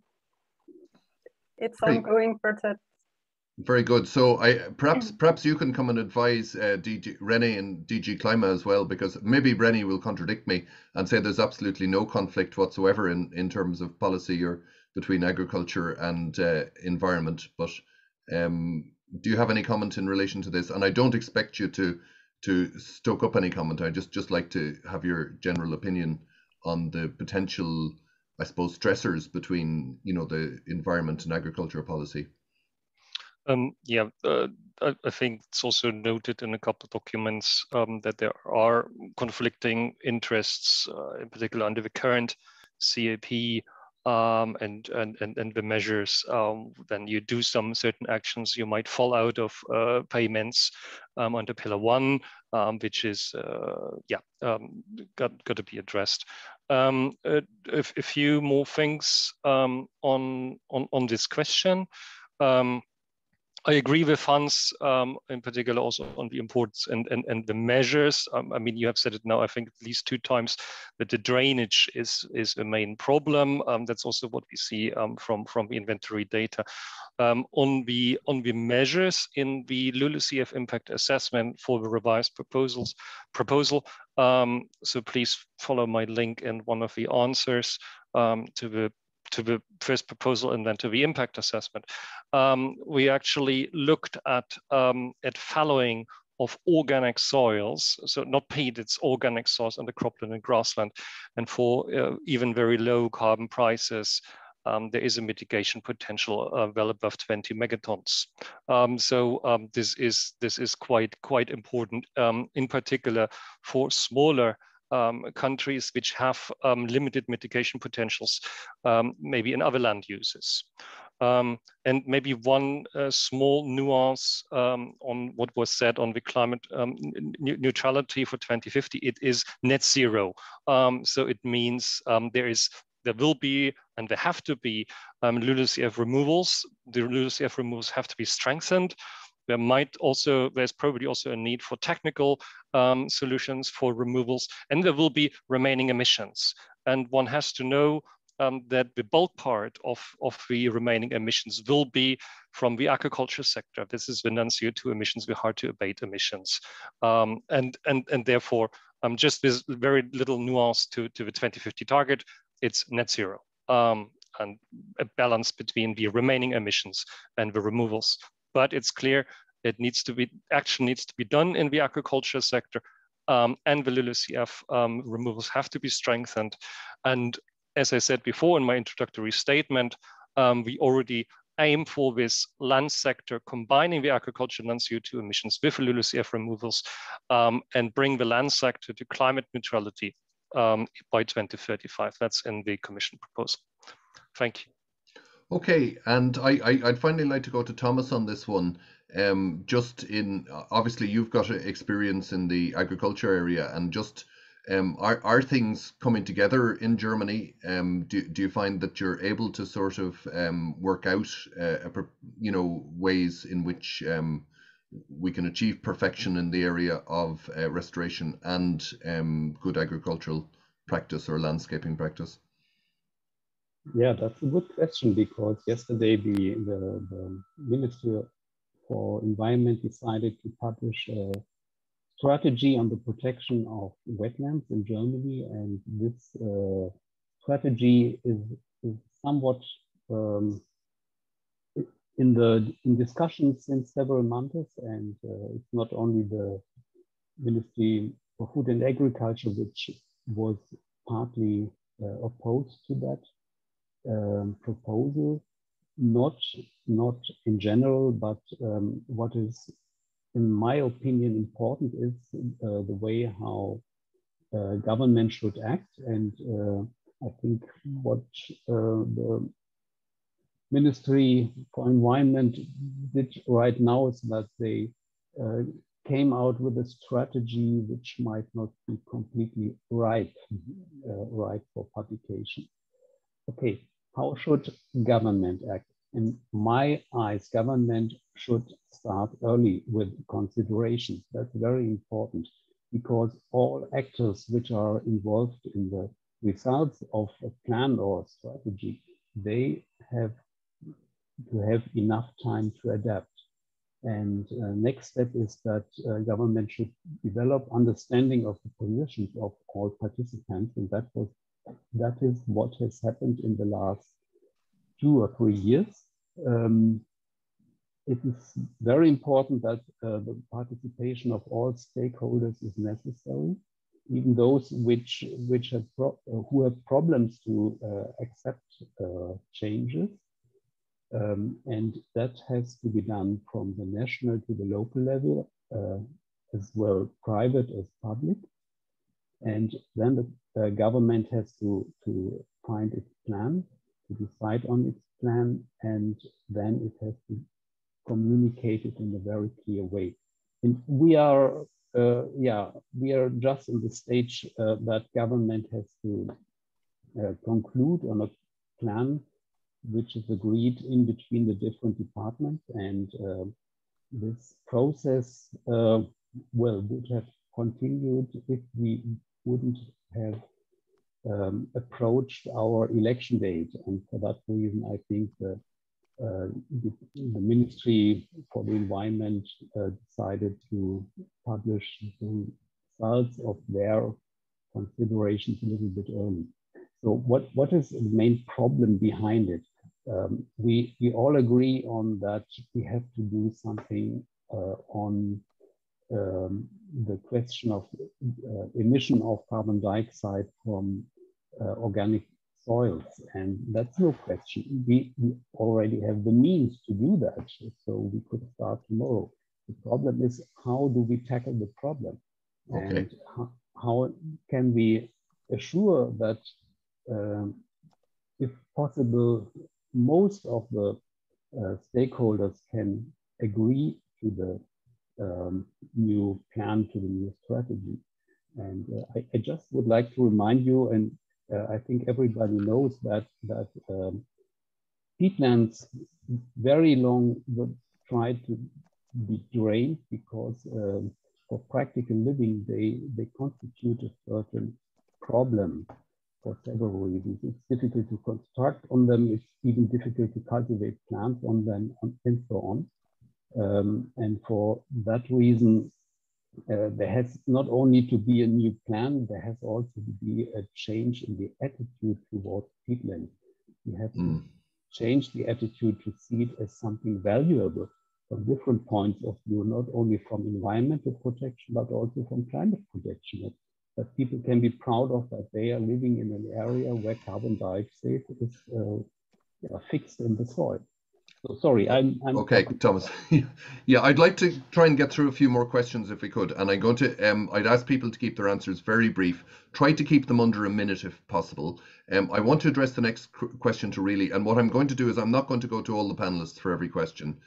it's ongoing process. Very good. So perhaps you can come and advise DG René and DG Klima as well, because maybe René will contradict me and say there's absolutely no conflict whatsoever in terms of policy or between agriculture and environment. But do you have any comment in relation to this? And I don't expect you to stoke up any comment. I just like to have your general opinion on the potential, I suppose, stressors between the environment and agriculture policy. I think it's also noted in a couple of documents that there are conflicting interests, in particular under the current CAP and the measures. Then you do some certain actions, you might fall out of payments under Pillar 1, which is got to be addressed. A few more things on this question. I agree with Hans, in particular also on the importance and the measures. I mean, you have said it now, I think at least 2 times, that the drainage is a main problem. That's also what we see from the inventory data. On the measures in the LULUCF impact assessment for the revised proposal, so please follow my link in one of the answers to the first proposal and then to the impact assessment. We actually looked at fallowing of organic soils, so not peat, it's organic soils under cropland and grassland. And for even very low carbon prices, there is a mitigation potential well above 20 megatons. This is quite important, in particular for smaller countries which have limited mitigation potentials, maybe in other land uses. And maybe one small nuance on what was said on the climate neutrality for 2050, it is net zero. So it means there will be, and there have to be, LULUCF removals. The LULUCF removals have to be strengthened. There's probably also a need for technical solutions for removals, and there will be remaining emissions. And one has to know that the bulk part of the remaining emissions will be from the agriculture sector. This is the non-CO2 emissions, the hard to abate emissions. And therefore, just this very little nuance to the 2050 target, it's net zero. And a balance between the remaining emissions and the removals. But it's clear action needs to be done in the agriculture sector, and the LULUCF removals have to be strengthened. And as I said before in my introductory statement, we already aim for this land sector combining the agriculture non-CO2 emissions with LULUCF removals, and bring the land sector to climate neutrality by 2035. That's in the Commission proposal. Thank you. Okay, and I'd finally like to go to Thomas on this one. Just in, obviously you've got experience in the agriculture area, and just are things coming together in Germany? Do you find that you're able to sort of work out ways in which we can achieve perfection in the area of restoration and good agricultural practice or landscaping practice? Yeah, that's a good question, because yesterday the Ministry for Environment decided to publish a strategy on the protection of wetlands in Germany, and this strategy is somewhat in discussions since several months, and it's not only the Ministry for Food and Agriculture which was partly opposed to that proposal, not in general, but what is, in my opinion, important is the way how government should act. And I think what the Ministry for Environment did right now is that they came out with a strategy which might not be completely right for publication. Okay, how should government act? In my eyes, government should start early with considerations. That's very important, because all actors which are involved in the results of a plan or strategy, they have to have enough time to adapt. And next step is that government should develop understanding of the positions of all participants, and that is what has happened in the last 2 or 3 years. It is very important that the participation of all stakeholders is necessary, even those who have problems to accept changes. And that has to be done from the national to the local level, as well private as public. And then the government has to find its plan, to decide on its plan, and then it has to communicate it in a very clear way. And we are just in the stage that government has to conclude on a plan which is agreed in between the different departments, and this process would have continued if we wouldn't have approached our election date. And for that reason, I think the Ministry for the Environment decided to publish the results of their considerations a little bit early. So what is the main problem behind it? We all agree on that we have to do something on the question of emission of carbon dioxide from organic soils, and that's no question. We already have the means to do that, so we could start tomorrow. The problem is, how do we tackle the problem? Okay. And how can we assure that, if possible, most of the stakeholders can agree to the new plan, to the new strategy. And I just would like to remind you, and I think everybody knows that peatlands very long were tried to be drained because for practical living, they constitute a certain problem for several reasons. It's difficult to construct on them. It's even difficult to cultivate plants on them, and so on. And for that reason, there has not only to be a new plan, there has also to be a change in the attitude towards peatland. We have to change the attitude to see it as something valuable from different points of view, not only from environmental protection, but also from climate protection. That people can be proud of, that they are living in an area where carbon dioxide is fixed in the soil. So sorry, I'm okay, Thomas. Yeah, I'd like to try and get through a few more questions if we could, and I'm going to I'd ask people to keep their answers very brief. Try to keep them under a minute if possible. I want to address the next question to really, and what I'm going to do is I'm not going to go to all the panelists for every question.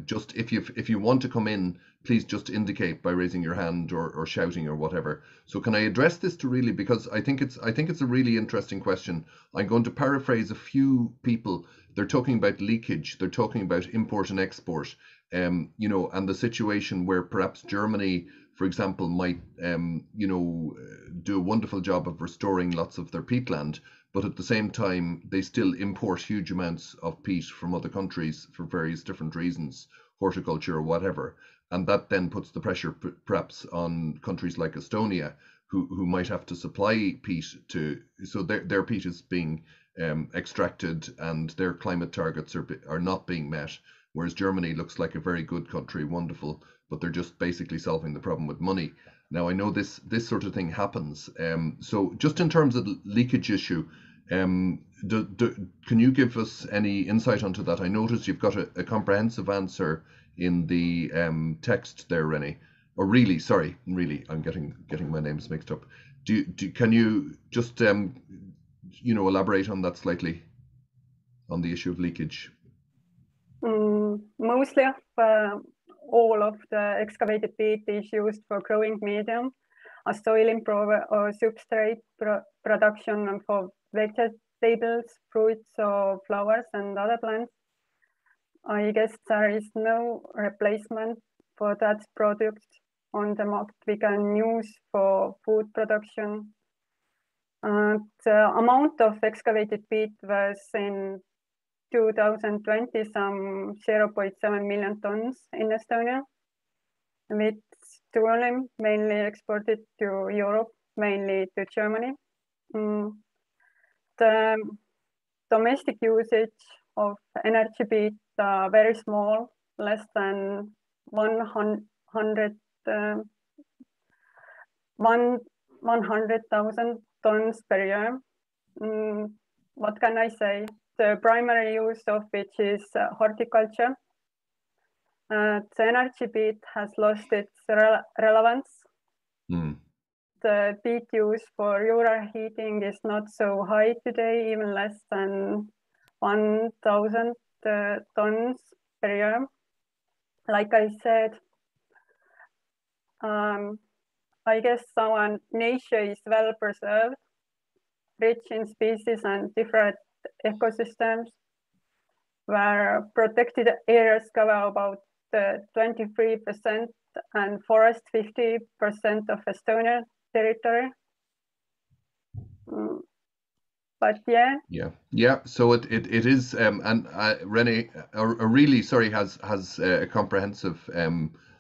Just if you want to come in, please just indicate by raising your hand or shouting or whatever. So can I address this to really, because I think it's a really interesting question. I'm going to paraphrase a few people. They're talking about leakage. They're talking about import and export, you know, and the situation where perhaps Germany, for example, might, you know, do a wonderful job of restoring lots of their peatland, but at the same time, they still import huge amounts of peat from other countries for various different reasons, horticulture or whatever. And that then puts the pressure perhaps on countries like Estonia, who might have to supply peat to, so their peat is being extracted and their climate targets are not being met, whereas Germany looks like a very good country, wonderful, but they're just basically solving the problem with money. Now I know this sort of thing happens. So just in terms of the leakage issue, can you give us any insight onto that? I noticed you've got a comprehensive answer in the text there, Rennie. Or really, sorry, really, I'm getting my names mixed up. Can you just you know, elaborate on that slightly, on the issue of leakage? Mostly all of the excavated peat is used for growing medium, as soil improver or substrate production, and for vegetables, fruits, or flowers and other plants. I guess there is no replacement for that product on the market we can use for food production. The amount of excavated peat was in 2020 some 0.7 million tons in Estonia, with tourism mainly exported to Europe, mainly to Germany. The domestic usage of energy peat are very small, less than 100,000 tons per year. What can I say? The primary use of which is horticulture. The energy peat has lost its relevance. The peat use for rural heating is not so high today, even less than 1,000 tons per year. Like I said, I guess our nature is well preserved, rich in species and different ecosystems, where protected areas cover about 23% and forest 50% of Estonian territory. But yeah. So it is, and Rennie, really sorry, has a comprehensive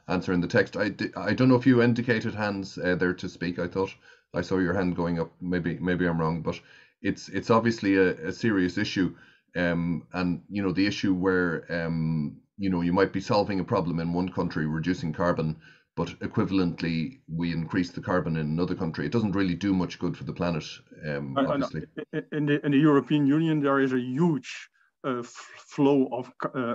answer in the text. I don't know if you indicated hands there to speak. I thought I saw your hand going up. Maybe I'm wrong, but it's obviously a serious issue, and you know, the issue where you know, you might be solving a problem in one country, reducing carbon, but equivalently we increase the carbon in another country. It doesn't really do much good for the planet, obviously. In the European Union, there is a huge flow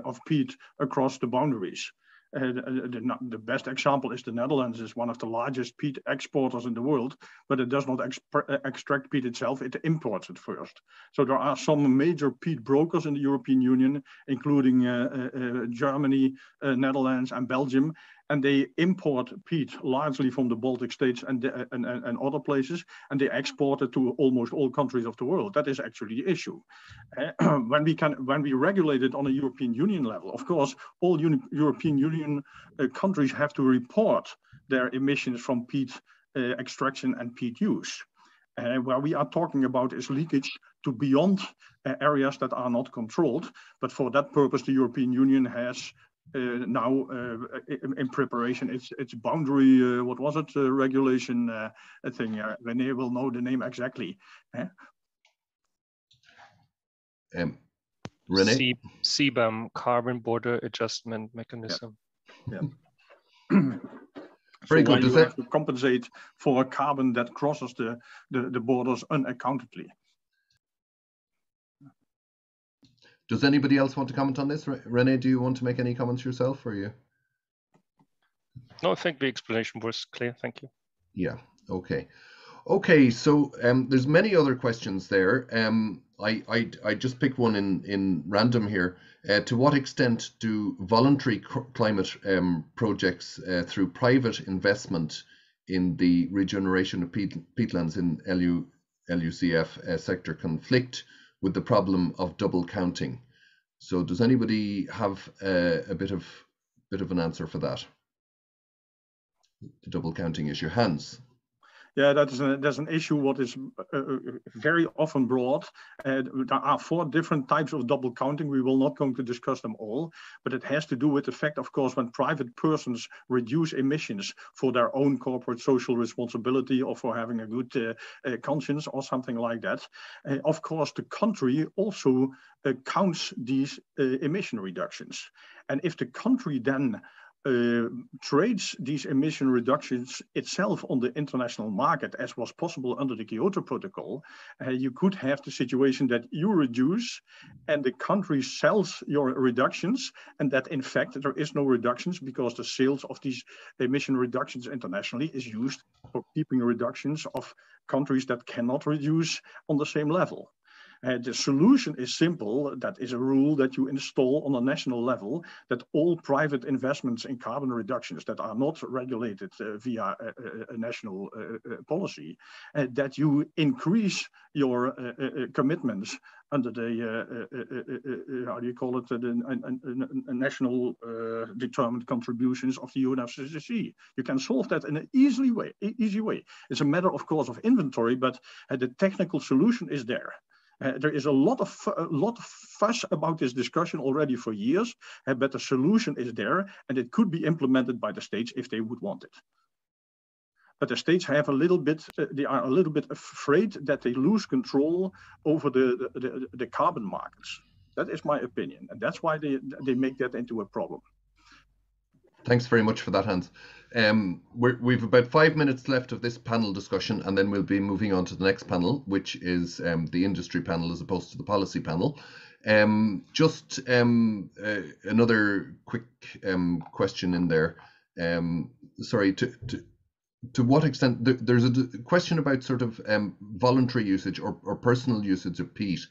of peat across the boundaries. The best example is the Netherlands. Is one of the largest peat exporters in the world, but it does not extract peat itself, it imports it first. So there are some major peat brokers in the European Union, including Germany, Netherlands and Belgium, and they import peat largely from the Baltic states and other places, and they export it to almost all countries of the world. That is actually the issue. When we regulate it on a European Union level, of course, all European Union countries have to report their emissions from peat extraction and peat use. Where we are talking about is leakage to beyond areas that are not controlled. But for that purpose, the European Union has now in preparation its boundary, what was it, regulation thing. René will know the name exactly. René? CBAM, Carbon Border Adjustment Mechanism. Yeah. Very good. Does that have to compensate for carbon that crosses the borders unaccountably? Does anybody else want to comment on this? René, do you want to make any comments yourself, or you? No, I think the explanation was clear. Thank you. Yeah. Okay. Okay. So there's many other questions there. I just picked one in random here. To what extent do voluntary climate projects through private investment in the regeneration of peatlands in LUCF sector conflict with the problem of double counting? So does anybody have a bit of an answer for that? The double counting issue. Hans? Yeah, that's an issue what is very often brought. There are 4 different types of double counting. We will not going to discuss them all, but it has to do with the fact, of course, when private persons reduce emissions for their own corporate social responsibility or for having a good conscience or something like that. Of course, the country also counts these emission reductions. And if the country then trades these emission reductions itself on the international market, as was possible under the Kyoto Protocol, you could have the situation that you reduce and the country sells your reductions, and that in fact there is no reductions because the sales of these emission reductions internationally is used for keeping reductions of countries that cannot reduce on the same level. The solution is simple. That is a rule that you install on a national level, that all private investments in carbon reductions that are not regulated via a national policy, that you increase your commitments under the, how do you call it, the national determined contributions of the UNFCCC. You can solve that in an easy way. It's a matter, of course, of inventory, but the technical solution is there. There is a lot of fuss about this discussion already for years, but the solution is there, and it could be implemented by the states if they would want it. But the states have a little bit, they are a little bit afraid that they lose control over the carbon markets. That is my opinion, and that's why they make that into a problem. Thanks very much for that, Hans. We've about 5 minutes left of this panel discussion, and then we'll be moving on to the next panel, which is the industry panel as opposed to the policy panel. Just another quick question in there. Sorry, to what extent, there's a question about sort of voluntary usage or personal usage of peat.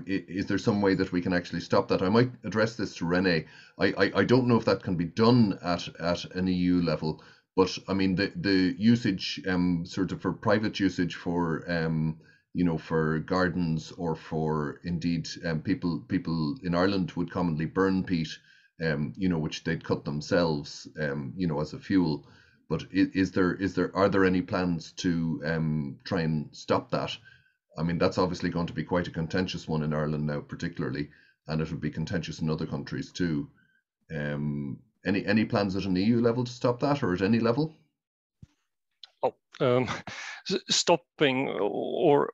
Is there some way that we can actually stop that? I might address this to René. I don't know if that can be done at an EU level, but I mean the usage sort of for private usage for you know, for gardens or for indeed people in Ireland would commonly burn peat, you know, which they'd cut themselves, you know, as a fuel. But are there any plans to try and stop that? I mean, that's obviously going to be quite a contentious one in Ireland now, particularly, and it would be contentious in other countries too. Any plans at an EU level to stop that, or at any level? Stopping or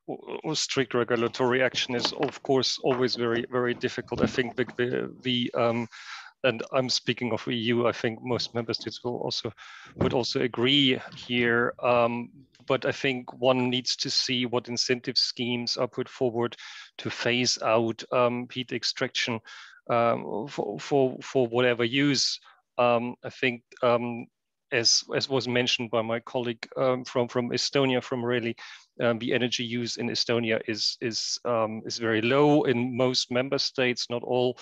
strict regulatory action is, of course, always very, very difficult. I think and I'm speaking of EU, I think most member states would also agree here. But I think one needs to see what incentive schemes are put forward to phase out peat extraction for whatever use I think as was mentioned by my colleague from Estonia, from really the energy use in Estonia is very low in most member states, not all.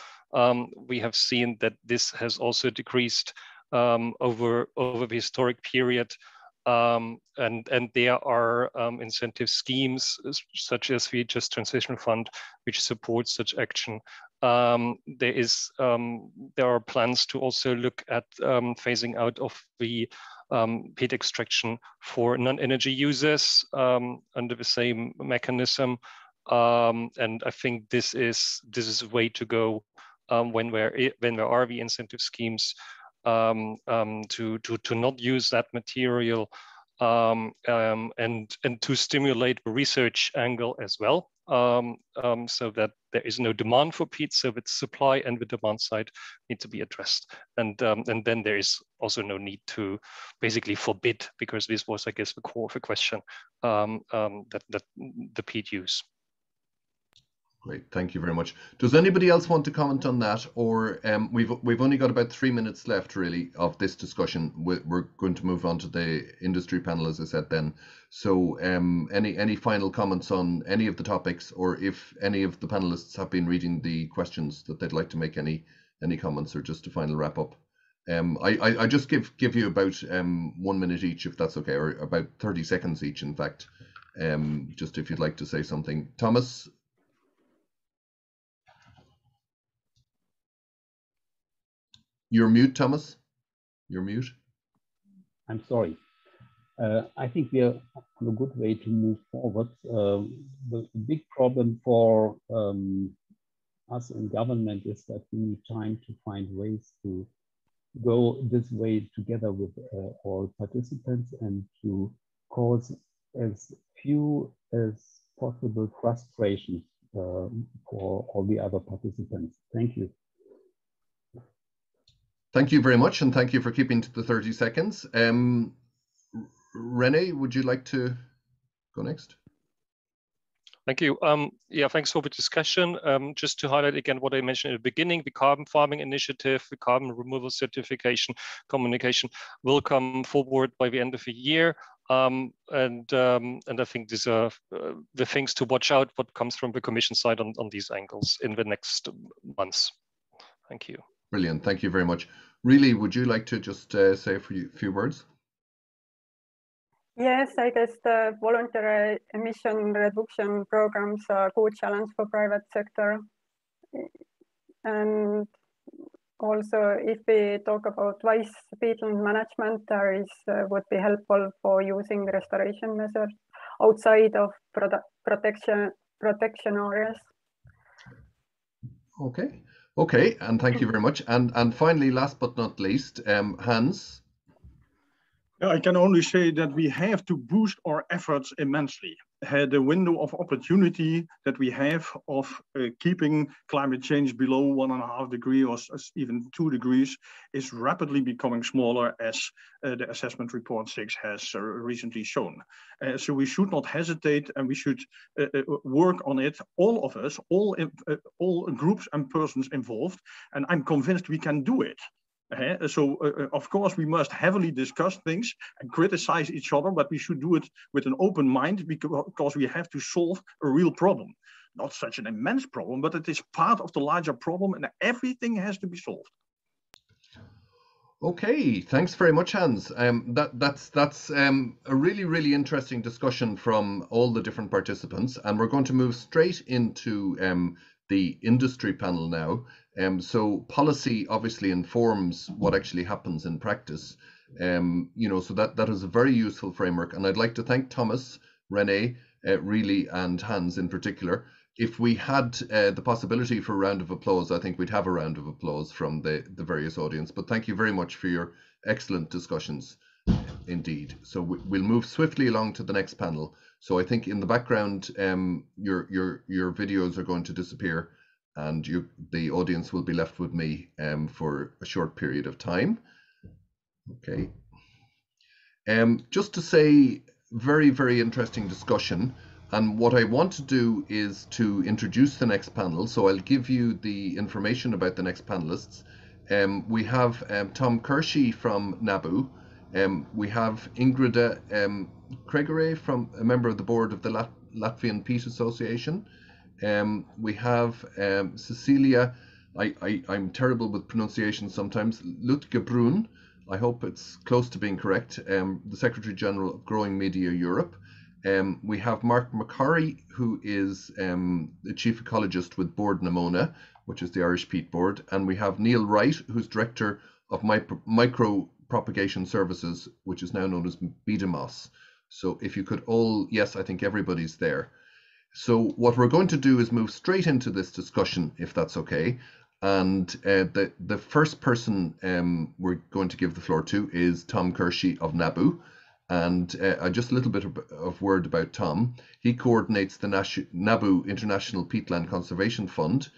We have seen that this has also decreased over the historic period. And there are incentive schemes such as the Just Transition Fund, which supports such action. There are plans to also look at phasing out of the peat extraction for non-energy users under the same mechanism. And I think this is a way to go when there are the incentive schemes to not use that material and to stimulate a research angle as well, so that there is no demand for peat, so that supply and the demand side need to be addressed. And then there is also no need to basically forbid, because this was, I guess, the core of the question, that the peat use. Great, thank you very much. Does anybody else want to comment on that? Or we've only got about 3 minutes left, really, of this discussion. We're going to move on to the industry panel, as I said then. So any final comments on any of the topics, or if any of the panelists have been reading the questions that they'd like to make any comments, or just a final wrap up? I just give you about 1 minute each, if that's okay, or about 30 seconds each, in fact, just if you'd like to say something. Thomas? You're mute, Thomas. You're mute. I'm sorry. I think we are on a good way to move forward. The big problem for us in government is that we need time to find ways to go this way together with all participants and to cause as few as possible frustrations for all the other participants. Thank you. Thank you very much, and thank you for keeping to the 30 seconds. René, would you like to go next? Thank you. Yeah, thanks for the discussion. Just to highlight again what I mentioned at the beginning, the carbon farming initiative, the carbon removal certification communication will come forward by the end of the year. And I think these are the things to watch out, what comes from the Commission side on these angles in the next months. Thank you. Brilliant, thank you very much. Really, would you like to just say a few words? Yes, I guess the voluntary emission reduction programs are a good challenge for private sector. And also, if we talk about wise peatland management, there is would be helpful for using restoration measures outside of protection areas. Okay, and thank you very much. And finally, last but not least, Hans. I can only say that we have to boost our efforts immensely. The window of opportunity that we have of keeping climate change below 1.5 degrees or even 2 degrees is rapidly becoming smaller, as the assessment report 6 has recently shown. So we should not hesitate, and we should work on it, all of us, all groups and persons involved, and I'm convinced we can do it. So, of course, we must heavily discuss things and criticize each other, but we should do it with an open mind, because we have to solve a real problem. Not such an immense problem, but it is part of the larger problem, and everything has to be solved. Okay, thanks very much, Hans. That's a really interesting discussion from all the different participants, and we're going to move straight into the industry panel now. So policy obviously informs what actually happens in practice. So that is a very useful framework, and I'd like to thank Thomas, René, really, and Hans in particular. If we had the possibility for a round of applause, I think we'd have a round of applause from the various audience. But thank you very much for your excellent discussions indeed. So we'll move swiftly along to the next panel. So I think in the background, your videos are going to disappear, and the audience will be left with me for a short period of time. Okay. Just to say, very interesting discussion. And what I want to do is to introduce the next panel. So I'll give you the information about the next panelists. We have Tom Kershey from NABU. We have Ingrida Kregere, a member of the board of the Latvian Peat Association. We have Cecilia, I'm terrible with pronunciation sometimes, Lutgebrun, I hope it's close to being correct, the Secretary General of Growing Media Europe. We have Mark McCurry, who is the Chief Ecologist with Board Namona, which is the Irish Peat Board. And we have Neil Wright, who's Director of Micro Propagation Services, which is now known as BDMOS. So if you could all, yes, I think everybody's there. So what we're going to do is move straight into this discussion, if that's okay. And the first person we're going to give the floor to is Tom Kershey of NABU. And just a little bit of word about Tom. He coordinates the NABU International Peatland Conservation Fund,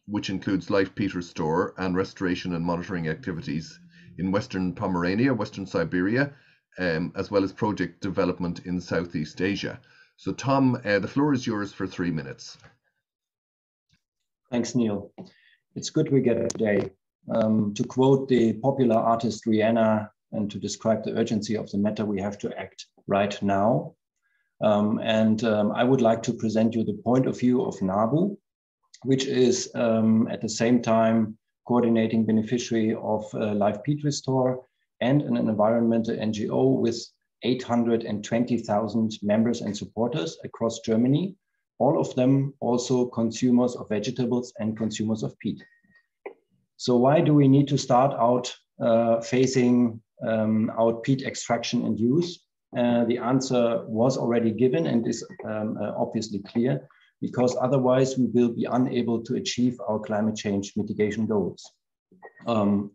which includes live peat restore and restoration and monitoring activities in Western Pomerania, Western Siberia, as well as project development in Southeast Asia. So Tom, the floor is yours for 3 minutes. Thanks, Neil. It's good we get it today. To quote the popular artist Rihanna, and to describe the urgency of the matter, we have to act right now. I would like to present you the point of view of NABU, which is at the same time coordinating beneficiary of Live Peat Restore and an environmental NGO with 820,000 members and supporters across Germany, all of them also consumers of vegetables and consumers of peat. So why do we need to start out phasing out peat extraction and use? The answer was already given and is obviously clear, because otherwise we will be unable to achieve our climate change mitigation goals,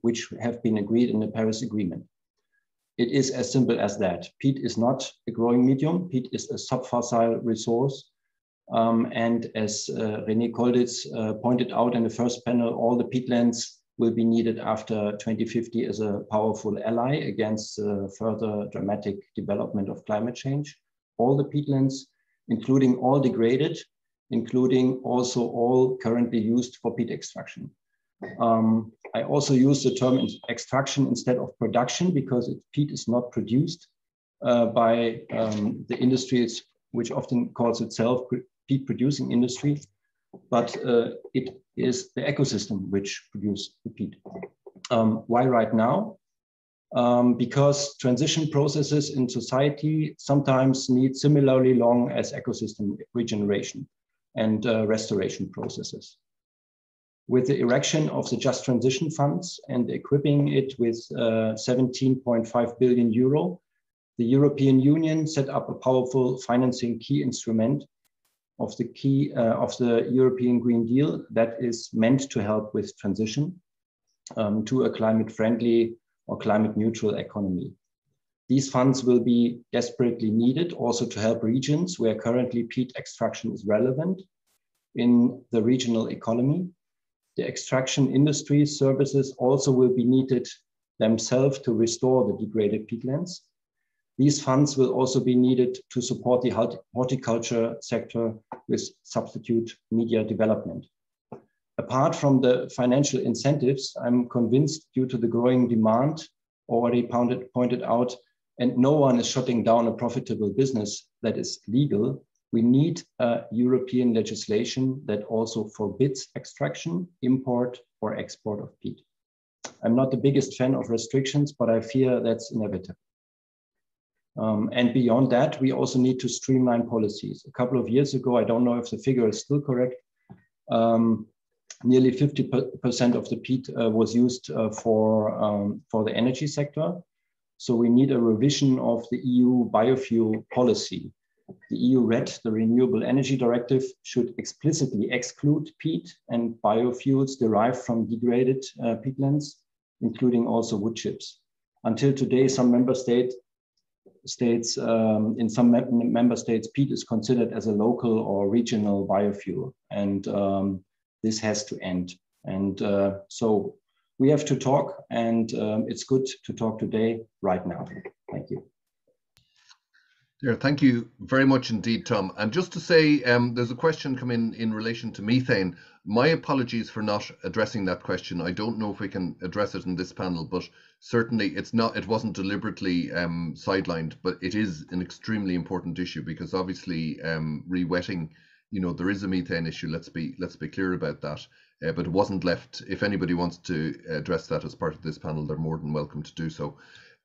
which have been agreed in the Paris Agreement. It is as simple as that. Peat is not a growing medium. Peat is a subfossil resource. And as René Kolditz pointed out in the first panel, all the peatlands will be needed after 2050 as a powerful ally against further dramatic development of climate change. All the peatlands, including all degraded, including also all currently used for peat extraction. I also use the term extraction instead of production, because peat is not produced by the industries, which often calls itself peat producing industry, but it is the ecosystem which produces the peat. Why right now? Because transition processes in society sometimes need similarly long as ecosystem regeneration and restoration processes. With the erection of the Just Transition Funds and equipping it with 17.5 billion euro, the European Union set up a powerful financing key instrument of the European Green Deal that is meant to help with transition to a climate-friendly or climate-neutral economy. These funds will be desperately needed also to help regions where currently peat extraction is relevant in the regional economy. The extraction industry services also will be needed themselves to restore the degraded peatlands. These funds will also be needed to support the horticulture sector with substitute media development. Apart from the financial incentives, I'm convinced due to the growing demand already pointed out, and no one is shutting down a profitable business that is legal, we need European legislation that also forbids extraction, import, or export of peat. I'm not the biggest fan of restrictions, but I fear that's inevitable. And beyond that, we also need to streamline policies. A couple of years ago, I don't know if the figure is still correct, nearly 50% of the peat was used for the energy sector. So we need a revision of the EU Biofuel Policy. The EU RED, the Renewable Energy Directive, should explicitly exclude peat and biofuels derived from degraded peatlands, including also wood chips. Until today, some member states, peat is considered as a local or regional biofuel, and this has to end. And so we have to talk, and it's good to talk today, right now. Thank you. Yeah, thank you very much indeed, Tom. And just to say, there's a question come in relation to methane. My apologies for not addressing that question. I don't know if we can address it in this panel, but certainly it wasn't deliberately sidelined, but it is an extremely important issue because obviously re-wetting, there is a methane issue. Let's be clear about that. But it wasn't left. If anybody wants to address that as part of this panel, they're more than welcome to do so.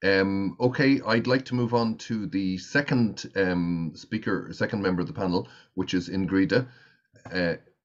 Okay, I'd like to move on to the second second member of the panel, which is Ingrida.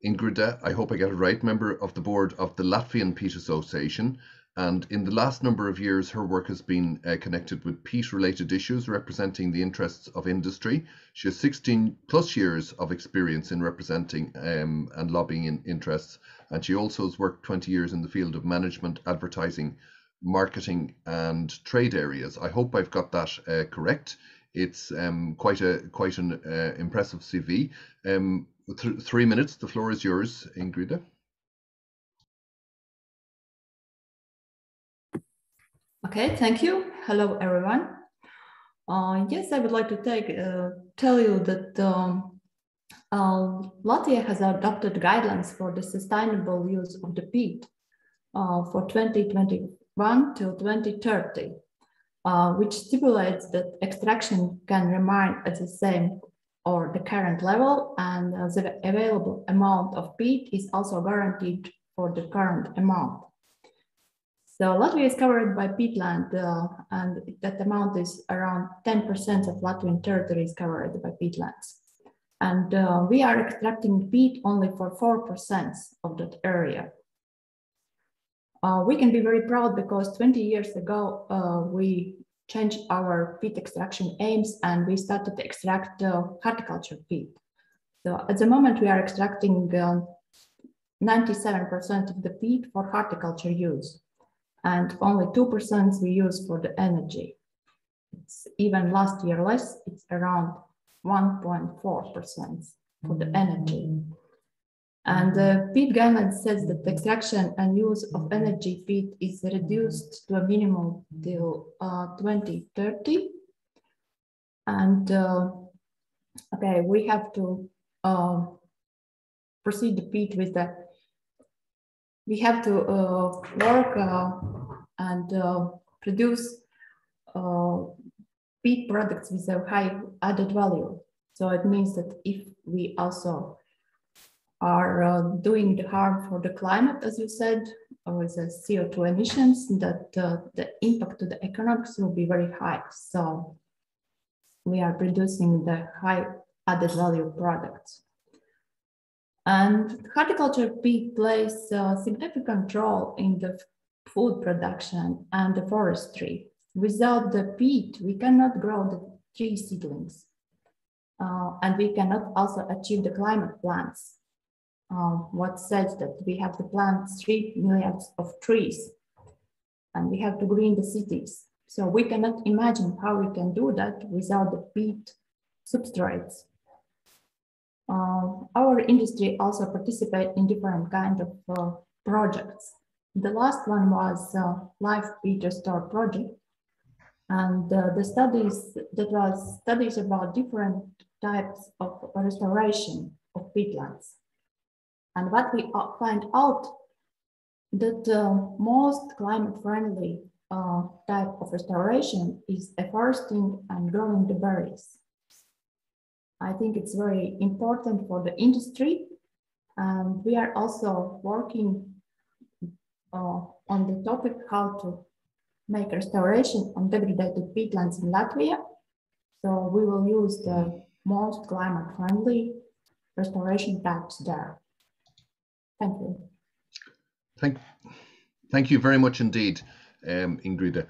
Ingrida, I hope I get it right, member of the board of the Latvian Peat Association. And in the last number of years, her work has been connected with peat-related issues representing the interests of industry. She has 16 plus years of experience in representing and lobbying interests. And she also has worked 20 years in the field of management, advertising, marketing and trade areas. I hope I've got that correct. It's quite an impressive CV. 3 minutes, the floor is yours, Ingrida. Okay, thank you. Hello, everyone. Yes, I would like to tell you that Latvia has adopted guidelines for the sustainable use of the peat for 2021 till 2030, which stipulates that extraction can remain at the same or the current level, and the available amount of peat is also guaranteed for the current amount. So Latvia is covered by peatland, and that amount is around 10% of Latvian territory is covered by peatlands. And we are extracting peat only for 4% of that area. We can be very proud because 20 years ago, we changed our peat extraction aims and we started to extract horticulture peat. So at the moment we are extracting 97% of the peat for horticulture use, and only 2% we use for the energy. It's even last year less, it's around 1.4% for the energy. And the peat guideline says that the extraction and use of energy peat is reduced to a minimum till 2030. And okay, we have to proceed the peat with the, we have to work and produce peat products with a high added value. So it means that if we also are doing the harm for the climate, as you said, with the CO2 emissions, that the impact to the economics will be very high. So we are producing the high added value products. And horticulture peat plays a significant role in the food production and the forestry. Without the peat, we cannot grow the tree seedlings. And we cannot also achieve the climate plans. What says that we have to plant 3 million of trees and we have to green the cities. So we cannot imagine how we can do that without the peat substrates. Our industry also participates in different kinds of projects. The last one was Live Peat Restore project. And the studies, that was studies about different types of restoration of peatlands. And what we find out that the most climate-friendly type of restoration is afforesting and growing the berries. I think it's very important for the industry, and we are also working on the topic how to make restoration on degraded peatlands in Latvia. So we will use the most climate-friendly restoration types there. Thank you. Thank you very much indeed, Ingrida.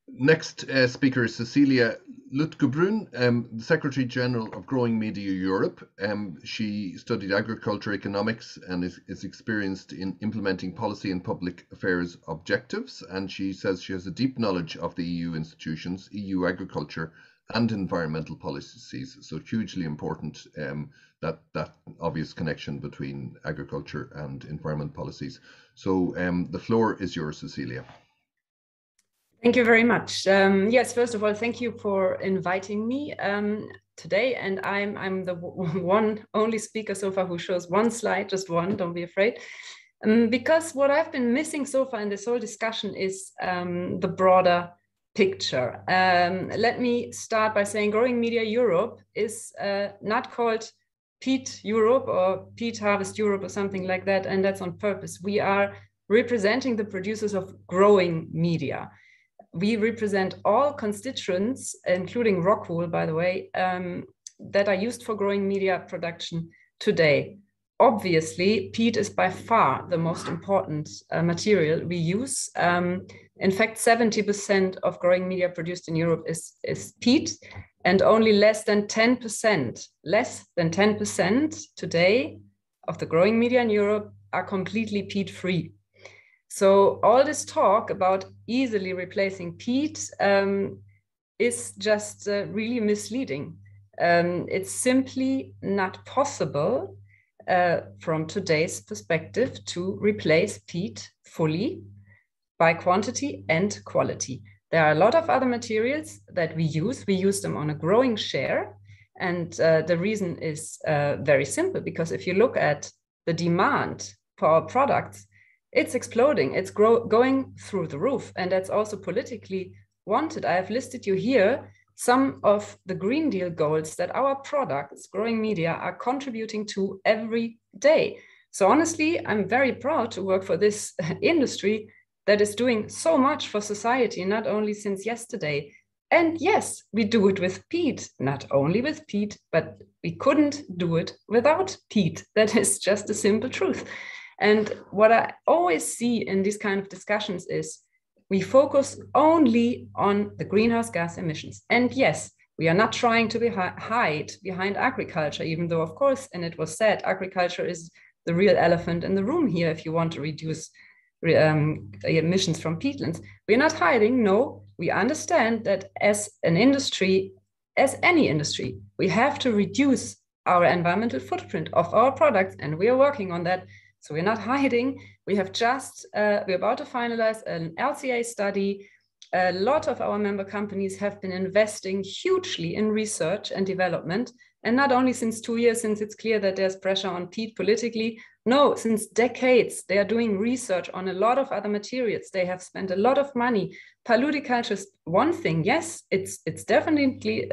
Next speaker is Cecilia Lutgebrun, the Secretary General of Growing Media Europe. She studied agriculture economics and is experienced in implementing policy and public affairs objectives. And she says she has a deep knowledge of the EU institutions, EU agriculture and environmental policies. So hugely important that obvious connection between agriculture and environment policies. So the floor is yours, Cecilia. Thank you very much. Yes, first of all, thank you for inviting me today. And I'm the one only speaker so far who shows one slide, just one, don't be afraid. Because what I've been missing so far in this whole discussion is the broader picture. Let me start by saying Growing Media Europe is not called Peat Europe or Peat Harvest Europe or something like that, and that's on purpose. We are representing the producers of growing media. We represent all constituents, including rock wool, by the way, that are used for growing media production today. Obviously, peat is by far the most important material we use. In fact, 70% of growing media produced in Europe is peat, and only less than 10% today of the growing media in Europe are completely peat-free. So all this talk about easily replacing peat is just really misleading. It's simply not possible from today's perspective to replace peat fully by quantity and quality. There are a lot of other materials that we use. We use them on a growing share. And the reason is very simple, because if you look at the demand for our products, it's exploding. It's going through the roof. And that's also politically wanted. I have listed you here some of the Green Deal goals that our products, growing media, are contributing to every day. So honestly, I'm very proud to work for this industry that is doing so much for society, not only since yesterday. And yes, we do it with peat, not only with peat, but we couldn't do it without peat. That is just a simple truth. And what I always see in these kind of discussions is we focus only on the greenhouse gas emissions. And yes, we are not trying to hide behind agriculture, even though, of course, and it was said, agriculture is the real elephant in the room here if you want to reduce emissions from peatlands. We're not hiding, no. We understand that as an industry, as any industry, we have to reduce our environmental footprint of our products, and we are working on that. So we're not hiding. We have just, we're about to finalize an LCA study. A lot of our member companies have been investing hugely in research and development. And not only since 2 years, since it's clear that there's pressure on peat politically, no, since decades, they are doing research on a lot of other materials. They have spent a lot of money. Paludiculture is one thing. Yes, it's definitely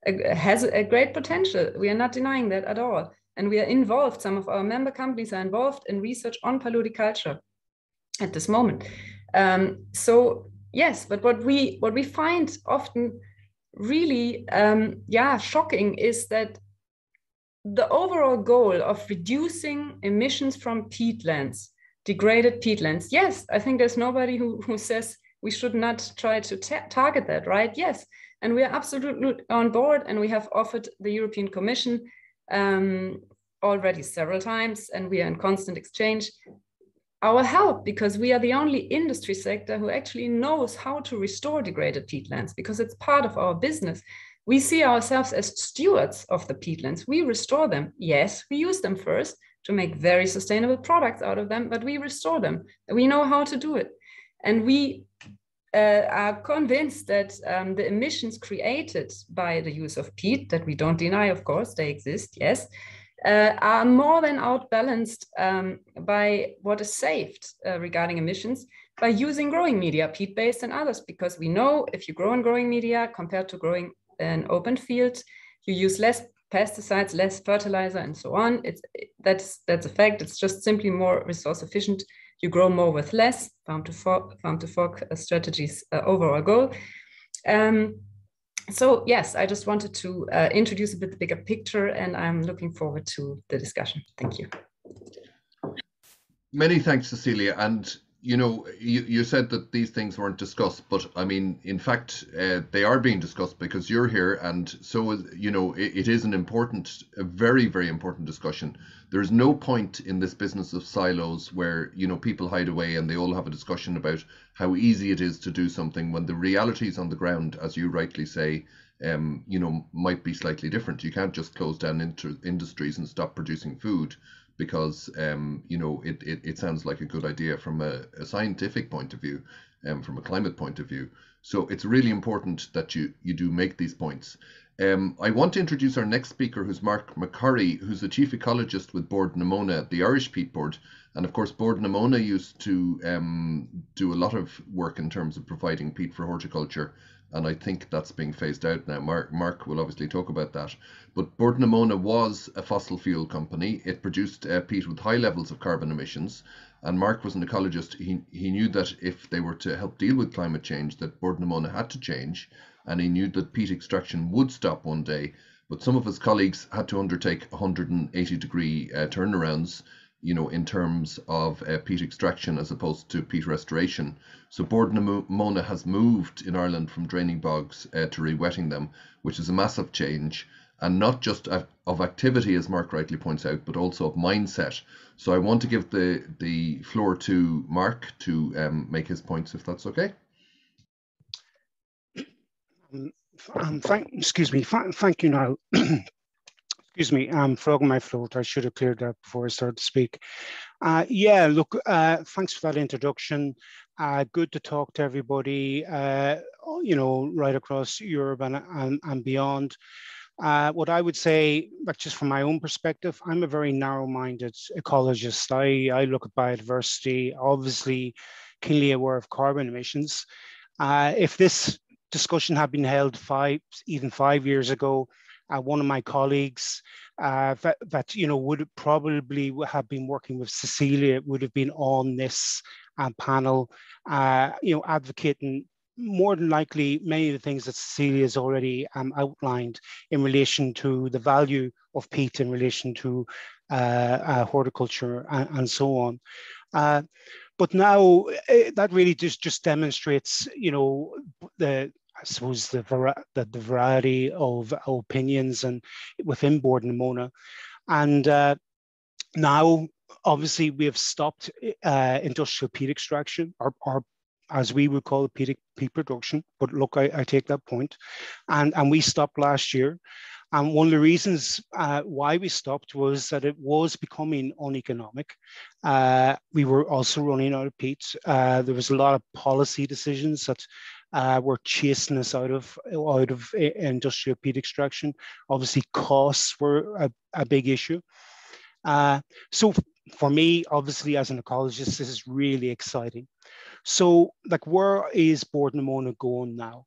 has a great potential. We are not denying that at all. And we are involved, some of our member companies are involved in research on paludiculture at this moment. So yes, but what we find often really shocking is that the overall goal of reducing emissions from peatlands, degraded peatlands, yes, I think there's nobody who says we should not try to target that, right? Yes, and we are absolutely on board, and we have offered the European Commission already several times, and we are in constant exchange, our help, because we are the only industry sector who actually knows how to restore degraded peatlands, because it's part of our business. We see ourselves as stewards of the peatlands. We restore them. Yes, we use them first to make very sustainable products out of them, but we restore them. We know how to do it. And we are convinced that the emissions created by the use of peat, that we don't deny, of course, they exist, yes, are more than outbalanced by what is saved regarding emissions by using growing media, peat-based and others, because we know if you grow in growing media compared to growing an open field, you use less pesticides, less fertilizer, and so on. That's a fact. It's just simply more resource efficient. You grow more with less. Farm to fork strategies overall goal. So yes, I just wanted to introduce a bit bigger picture, and I'm looking forward to the discussion. Thank you. Many thanks, Cecilia. And you know, you said that these things weren't discussed, but I mean, in fact, they are being discussed because you're here, and so you know, it is an important, a very, very important discussion. There's no point in this business of silos where, you know, people hide away and they all have a discussion about how easy it is to do something when the realities on the ground, as you rightly say, you know, might be slightly different. You can't just close down industries and stop producing food because you know, it sounds like a good idea from a scientific point of view, from a climate point of view. So it's really important that you do make these points. I want to introduce our next speaker, who's Mark McCurry, who's the chief ecologist with Bord na Móna, the Irish peat board. And of course, Bord na Móna used to do a lot of work in terms of providing peat for horticulture. And I think that's being phased out now. Mark will obviously talk about that. But Bord na Móna was a fossil fuel company. It produced peat with high levels of carbon emissions. And Mark was an ecologist. He knew that if they were to help deal with climate change, that Bord na Móna had to change. And he knew that peat extraction would stop one day. But some of his colleagues had to undertake 180-degree turnarounds, you know, in terms of peat extraction as opposed to peat restoration. So Bord na Móna has moved in Ireland from draining bogs to re-wetting them, which is a massive change, and not just of activity, as Mark rightly points out, but also of mindset. So I want to give the floor to Mark to make his points, if that's okay. Thank you, Niall. Excuse me, I'm frogging my throat. I should have cleared that before I started to speak. Yeah, look, thanks for that introduction. Good to talk to everybody, you know, right across Europe and beyond. What I would say, like just from my own perspective, I'm a very narrow-minded ecologist. I look at biodiversity, obviously keenly aware of carbon emissions. If this discussion had been held even 5 years ago, one of my colleagues that you know would probably have been working with Cecilia would have been on this panel, you know, advocating more than likely many of the things that Cecilia has already outlined in relation to the value of peat in relation to horticulture and so on. But now that really just demonstrates, you know, I suppose the variety of opinions and within Bord na Móna. And now, obviously, we have stopped industrial peat extraction, or as we would call it, peat production. But look, I take that point. And we stopped last year. And one of the reasons why we stopped was that it was becoming uneconomic. We were also running out of peat. There was a lot of policy decisions that were chasing us out of industrial peat extraction. Obviously, costs were a big issue. So for me, obviously, as an ecologist, this is really exciting. So, like, where is Bord na Móna going now?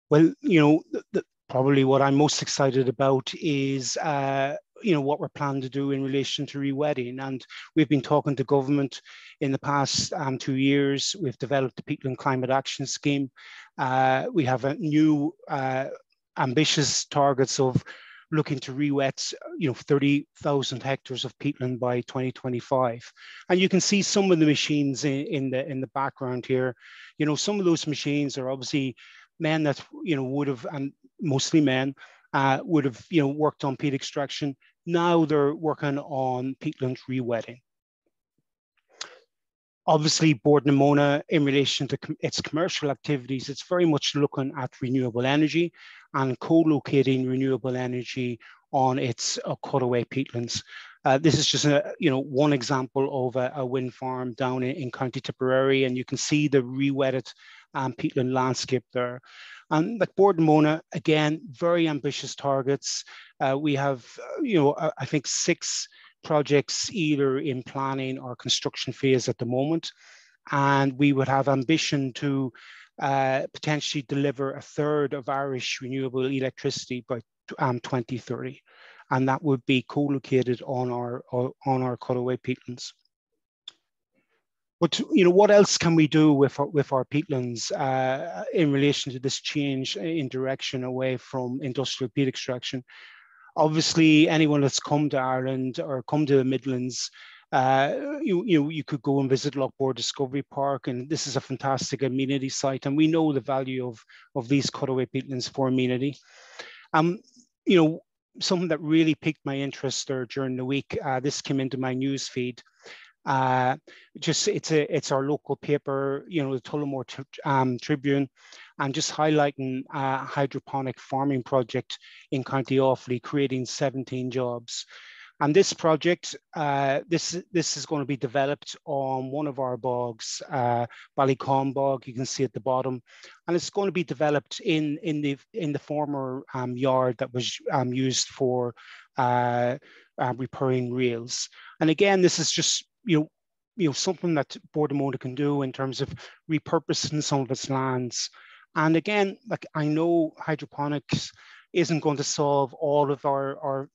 Well, you know, probably what I'm most excited about is, you know, what we're planning to do in relation to re-wetting. And we've been talking to government in the past 2 years. We've developed the Peatland Climate Action Scheme. We have a new ambitious targets of looking to re-wet, you know, 30,000 hectares of peatland by 2025. And you can see some of the machines in the background here. You know, some of those machines are obviously men that, you know, would have, and mostly men, would have, you know, worked on peat extraction. Now they're working on peatland re-wetting. Obviously, Bord na Móna, in relation to its commercial activities, it's very much looking at renewable energy and co-locating renewable energy on its cutaway peatlands. This is just one example of a wind farm down in County Tipperary, and you can see the re-wetted peatland landscape there. And like Bord na Móna, again, very ambitious targets. We have, I think 6 projects either in planning or construction phase at the moment. And we would have ambition to potentially deliver 1/3 of Irish renewable electricity by 2030. And that would be co-located on our cutaway peatlands. But what else can we do with our peatlands in relation to this change in direction away from industrial peat extraction? Obviously, anyone that's come to Ireland or come to the Midlands, you could go and visit Lochbore Discovery Park, and this is a fantastic amenity site, and we know the value of these cutaway peatlands for amenity. Something that really piqued my interest there during the week. This came into my news feed. It's our local paper, the Tullamore Tribune, and just highlighting a hydroponic farming project in County Offaly, creating 17 jobs. And this project, this is going to be developed on one of our bogs, Ballycombe bog. You can see at the bottom, and it's going to be developed in the former yard that was used for repairing rails. And again, this is just something that Boardamona can do in terms of repurposing some of its lands. And again, like, I know hydroponics isn't going to solve all of our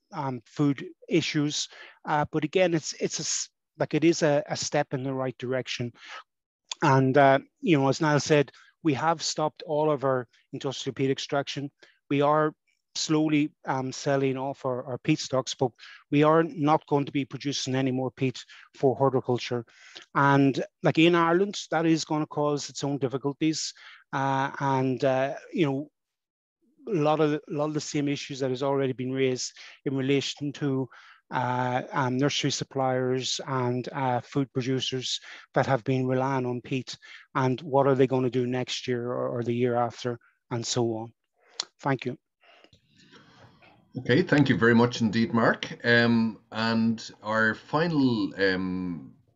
food issues, but again, it is a step in the right direction. And as Niall said, we have stopped all of our industrial peat extraction. We are slowly selling off our peat stocks, but we are not going to be producing any more peat for horticulture. And like in Ireland, that is going to cause its own difficulties. A lot of the same issues that has already been raised in relation to nursery suppliers and food producers that have been relying on peat, and what are they going to do next year or the year after, and so on. Thank you. Okay, thank you very much indeed, Mark. And our final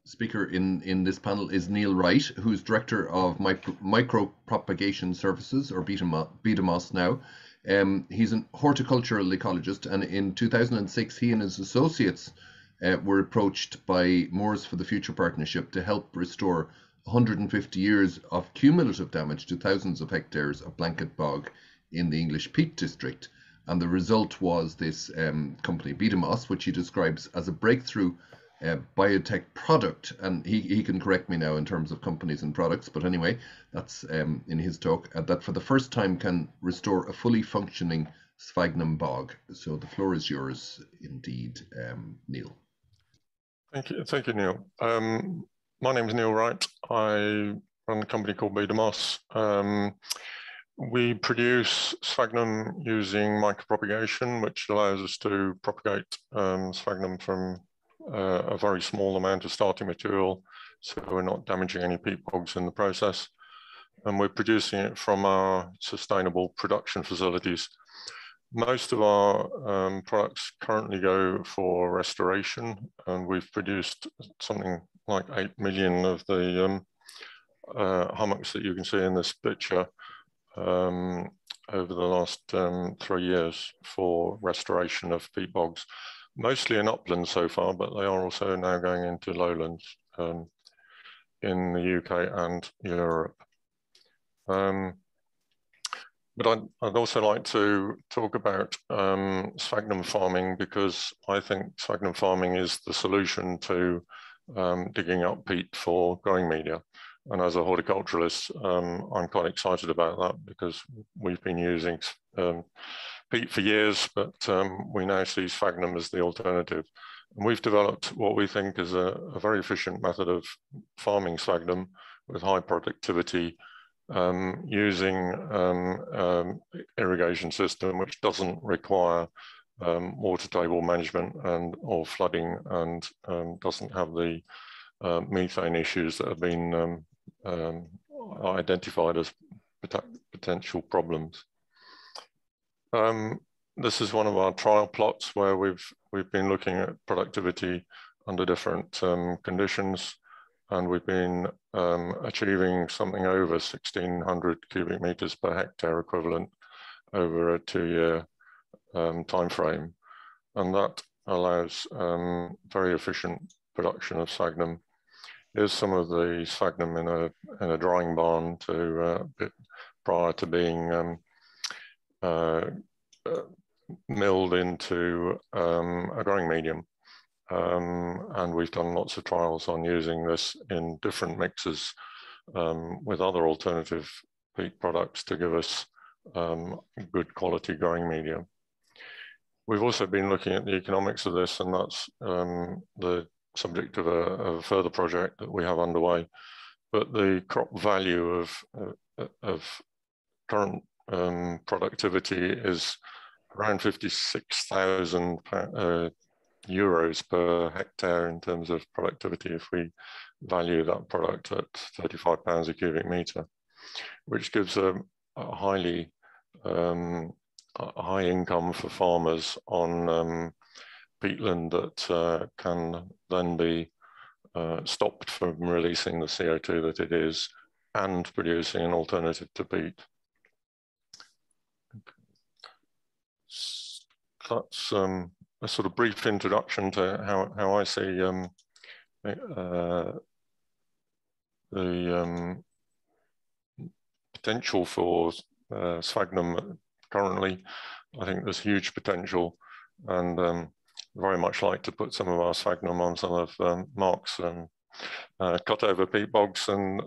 speaker in this panel is Neil Wright, who's Director of Micropropagation Services, or BDMOS now. He's an horticultural ecologist, and in 2006 he and his associates were approached by Moors for the Future Partnership to help restore 150 years of cumulative damage to thousands of hectares of blanket bog in the English Peat District. And the result was this company, BDMOS, which he describes as a breakthrough biotech product. And he can correct me now in terms of companies and products, but anyway, that's in his talk, that for the first time can restore a fully functioning sphagnum bog. So the floor is yours indeed, Neil. Thank you, Neil. My name is Neil Wright. I run a company called BDMOS. We produce sphagnum using micropropagation, which allows us to propagate sphagnum from a very small amount of starting material, so we're not damaging any peat bogs in the process. And we're producing it from our sustainable production facilities. Most of our products currently go for restoration, and we've produced something like 8 million of the hummocks that you can see in this picture over the last 3 years for restoration of peat bogs, mostly in uplands so far, but they are also now going into lowlands in the UK and Europe. But I'd also like to talk about sphagnum farming, because I think sphagnum farming is the solution to digging up peat for growing media. And as a horticulturalist, I'm quite excited about that, because we've been using peat for years, but we now see sphagnum as the alternative. And we've developed what we think is a very efficient method of farming sphagnum with high productivity, using irrigation system which doesn't require water table management or flooding, and doesn't have the methane issues that have been identified as potential problems. This is one of our trial plots where we've been looking at productivity under different conditions, and we've been achieving something over 1,600 cubic meters per hectare equivalent over a 2-year time frame, and that allows very efficient production of sphagnum. Here's some of the sphagnum in a drying barn prior to being milled into a growing medium. And we've done lots of trials on using this in different mixes with other alternative peat products to give us good quality growing media. We've also been looking at the economics of this, and that's the subject of a further project that we have underway. But the crop value of current productivity is around 56,000 euros per hectare in terms of productivity if we value that product at £35 a cubic meter, which gives a high income for farmers on peatland that can then be stopped from releasing the CO2 that it is and producing an alternative to peat. That's a sort of brief introduction to how I see the potential for sphagnum currently. I think there's huge potential, and very much like to put some of our sphagnum on some of Mark's cut over peat bogs and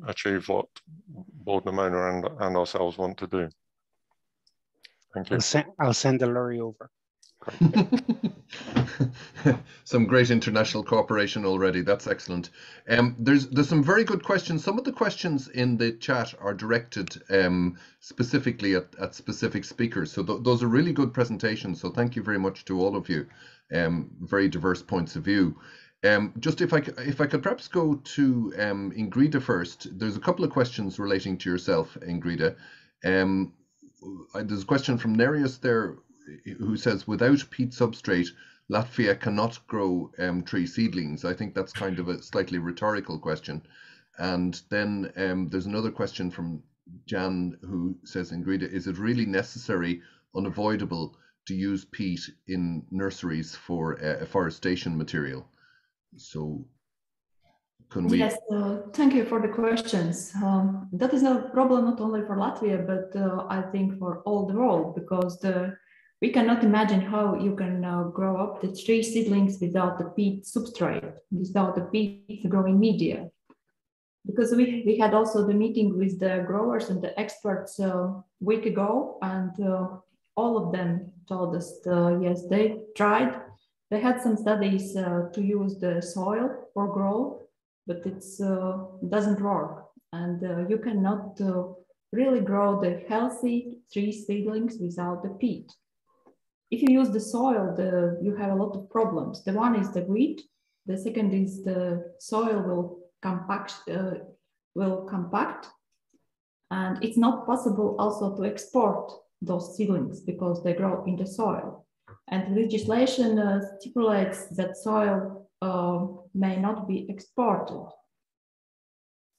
achieve what Board Namona and ourselves want to do. Thank you. I'll send the lorry over. Some great international cooperation already. That's excellent. There's some very good questions. Some of the questions in the chat are directed specifically at specific speakers. So those are really good presentations. So thank you very much to all of you. Very diverse points of view. Just if I could perhaps go to Ingrida first. There's a couple of questions relating to yourself, Ingrida. There's a question from Nereus there, who says, without peat substrate, Latvia cannot grow tree seedlings. I think that's kind of a slightly rhetorical question. And then there's another question from Jan, who says, Ingrida, is it really necessary, unavoidable, to use peat in nurseries for afforestation material? So can we... Yes, thank you for the questions. That is a problem not only for Latvia, but I think for all the world, because we cannot imagine how you can grow up the tree seedlings without the peat substrate, without the peat growing media. Because we had also the meeting with the growers and the experts a week ago, and all of them told us, yes, they tried. They had some studies to use the soil for growth, but it doesn't work. And you cannot really grow the healthy tree seedlings without the peat. If you use the soil, you have a lot of problems. The one is the weed. The second is the soil will compact, and it's not possible also to export those seedlings because they grow in the soil. And legislation stipulates that soil may not be exported.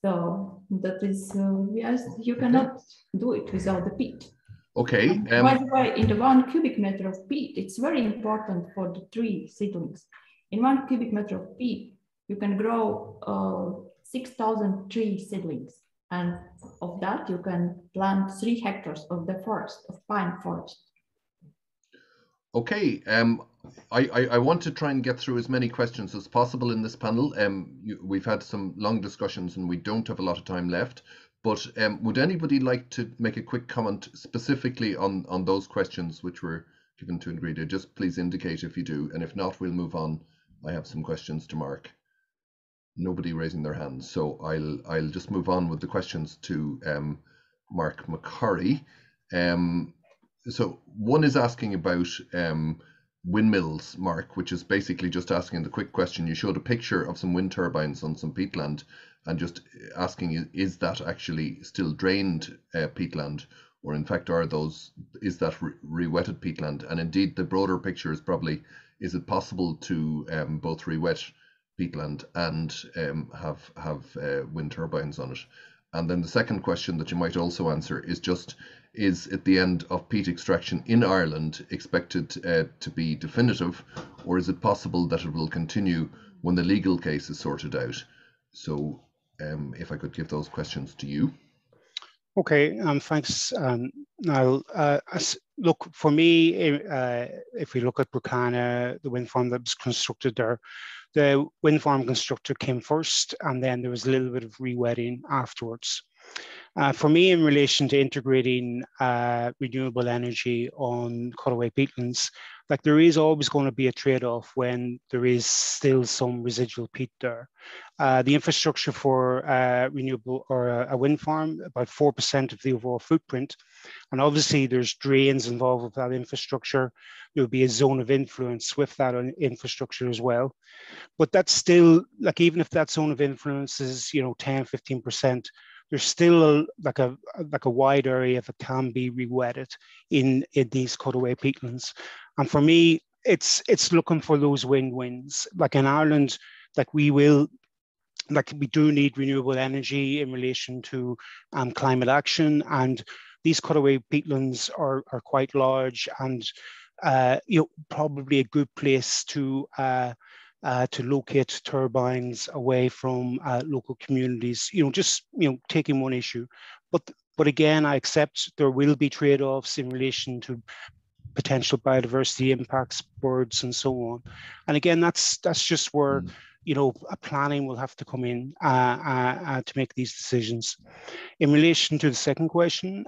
So that is, yes, you cannot do it without the peat. Okay. By the way, in the 1 cubic meter of peat, it's very important for the tree seedlings. In 1 cubic meter of peat, you can grow 6,000 tree seedlings. And of that, you can plant 3 hectares of the forest, of pine forest. Okay. I want to try and get through as many questions as possible in this panel. We've had some long discussions and we don't have a lot of time left. But would anybody like to make a quick comment specifically on those questions which were given to Ingrida? Just please indicate if you do. And if not, we'll move on. I have some questions to Mark. Nobody raising their hands. So I'll just move on with the questions to Mark McCurry. So one is asking about windmills, Mark, which is basically just asking the quick question. You showed a picture of some wind turbines on some peatland and just asking, is that actually still drained peatland, or in fact is that re-wetted peatland? And indeed the broader picture is probably, is it possible to both re-wet peatland and have wind turbines on it? And then the second question that you might also answer is just, is at the end of peat extraction in Ireland expected to be definitive, or is it possible that it will continue when the legal case is sorted out? So if I could give those questions to you. Okay, thanks, Niall. Look, for me, if we look at Brukana, the wind farm that was constructed there, the wind farm constructor came first, and then there was a little bit of re-wetting afterwards. For me, in relation to integrating renewable energy on cutaway peatlands, like there is always going to be a trade-off when there is still some residual peat there. The infrastructure for renewable or a wind farm, about 4% of the overall footprint. And obviously there's drains involved with that infrastructure. There will be a zone of influence with that infrastructure as well. But that's still, like, even if that zone of influence is, 10, 15%, there's still like a wide area that can be re-wetted in these cutaway peatlands. And for me, it's looking for those win-wins. Like in Ireland, like we do need renewable energy in relation to climate action, and these cutaway peatlands are quite large, and probably a good place to locate turbines away from local communities. Just taking one issue, but again, I accept there will be trade-offs in relation to potential biodiversity impacts, birds, and so on. And again, that's just where a planning will have to come in to make these decisions. In relation to the second question,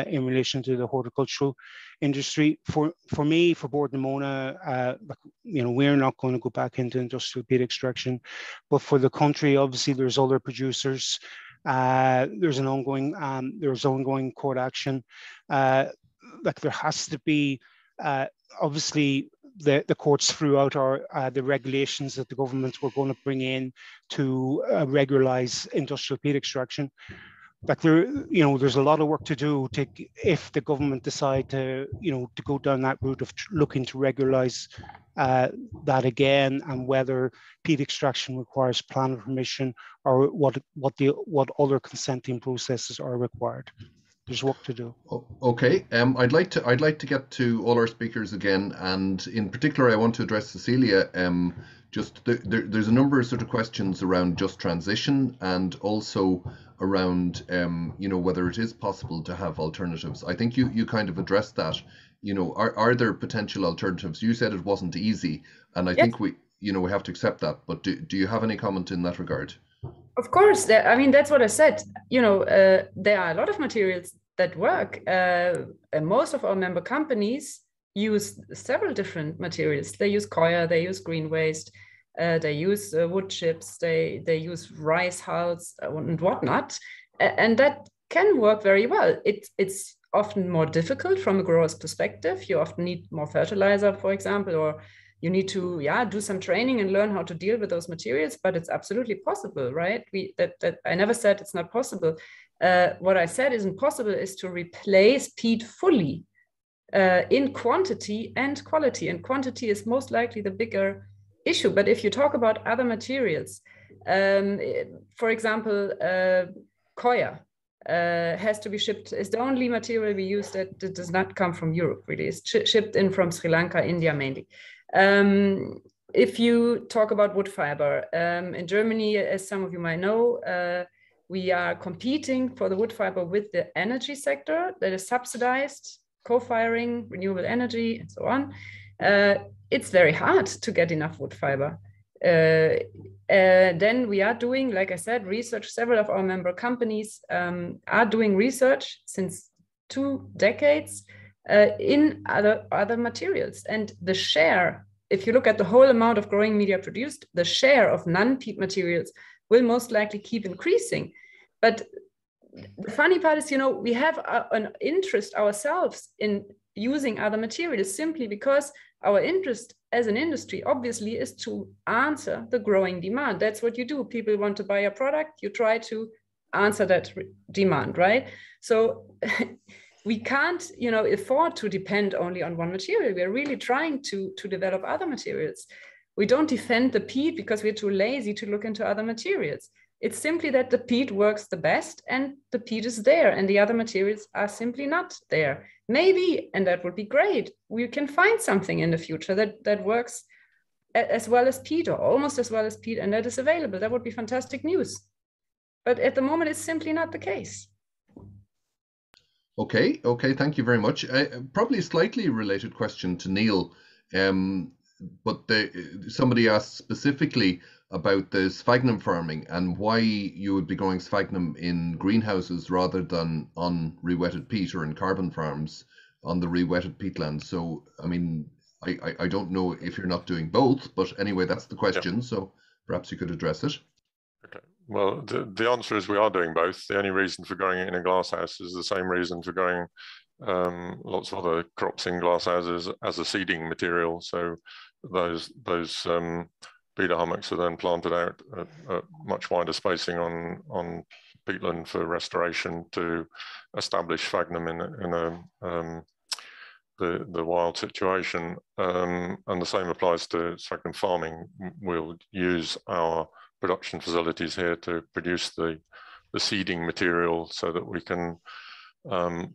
in relation to the horticultural industry, for me, for Bord na Móna, we're not going to go back into industrial peat extraction, but for the country, obviously, there's other producers. There's ongoing court action. Like there has to be, obviously, the courts threw out the regulations that the government were going to bring in to regularize industrial peat extraction. Like there's a lot of work to do if the government decide to go down that route of looking to regularize that again, and whether peat extraction requires planning permission or what other consenting processes are required. There's work to do. Okay, I'd like to get to all our speakers again, and in particular, I want to address Cecilia. There's a number of sort of questions around just transition, and also around whether it is possible to have alternatives. I think you kind of addressed that. Are there potential alternatives? You said it wasn't easy, and I think we have to accept that. But do you have any comment in that regard? Of course, that's what I said. There are a lot of materials that work. Most of our member companies use several different materials. They use coir, they use green waste, they use wood chips, they use rice hulls and whatnot, and that can work very well. It's often more difficult from a grower's perspective. You often need more fertilizer, for example, or you need to do some training and learn how to deal with those materials, but it's absolutely possible, right? I never said it's not possible. What I said isn't possible is to replace peat fully in quantity and quality. And quantity is most likely the bigger issue. But if you talk about other materials, for example, coir has to be shipped, is the only material we use that does not come from Europe, really. It's shipped in from Sri Lanka, India mainly. If you talk about wood fiber, in Germany, as some of you might know, we are competing for the wood fiber with the energy sector that is subsidized, co-firing, renewable energy, and so on. It's very hard to get enough wood fiber. Then we are doing, like I said, research. Several of our member companies are doing research since 2 decades in other materials. And the share, if you look at the whole amount of growing media produced, the share of non-peat materials will most likely keep increasing. But the funny part is, we have an interest ourselves in using other materials simply because our interest as an industry obviously is to answer the growing demand. That's what you do. People want to buy a product, you try to answer that demand, right? So we can't, afford to depend only on one material. We are really trying to develop other materials. We don't defend the peat because we're too lazy to look into other materials. It's simply that the peat works the best and the peat is there and the other materials are simply not there. Maybe, and that would be great, we can find something in the future that works as well as peat or almost as well as peat, and that is available. That would be fantastic news. But at the moment, it's simply not the case. Okay, thank you very much. Probably a slightly related question to Neil, but somebody asked specifically about the sphagnum farming and why you would be growing sphagnum in greenhouses rather than on re-wetted peat or in carbon farms on the re-wetted peatland. So, I mean, I don't know if you're not doing both, but anyway, that's the question. Yep. So perhaps you could address it. Okay. Well, the answer is we are doing both. The only reason for growing it in a glass house is the same reason for growing lots of other crops in glass houses as a seeding material. So those beater hummocks are then planted out at much wider spacing on peatland for restoration to establish sphagnum in the wild situation, and the same applies to Sphagnum Farming. We'll use our production facilities here to produce the seeding material so that we can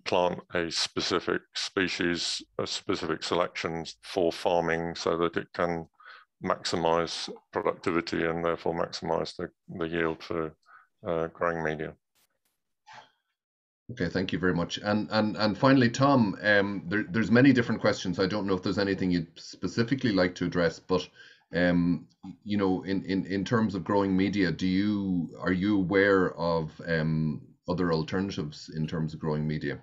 plant a specific species, a specific selection for farming so that it can maximize productivity and therefore maximize the yield for growing media. Okay, thank you very much. And finally, Tom, there's many different questions. I don't know if there's anything you'd specifically like to address, but you know, in terms of growing media, are you aware of other alternatives in terms of growing media?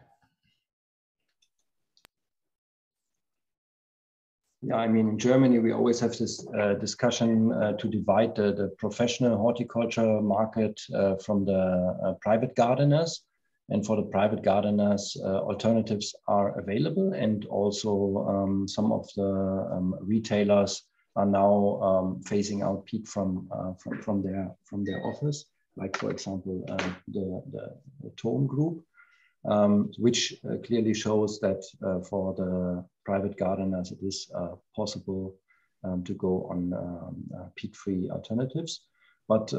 Yeah, I mean, in Germany, we always have this discussion to divide the professional horticulture market from the private gardeners. And for the private gardeners, alternatives are available. And also some of the retailers are now phasing out peat from their office, like, for example, the Tone Group. Which clearly shows that for the private gardeners, it is possible to go on peat-free alternatives. But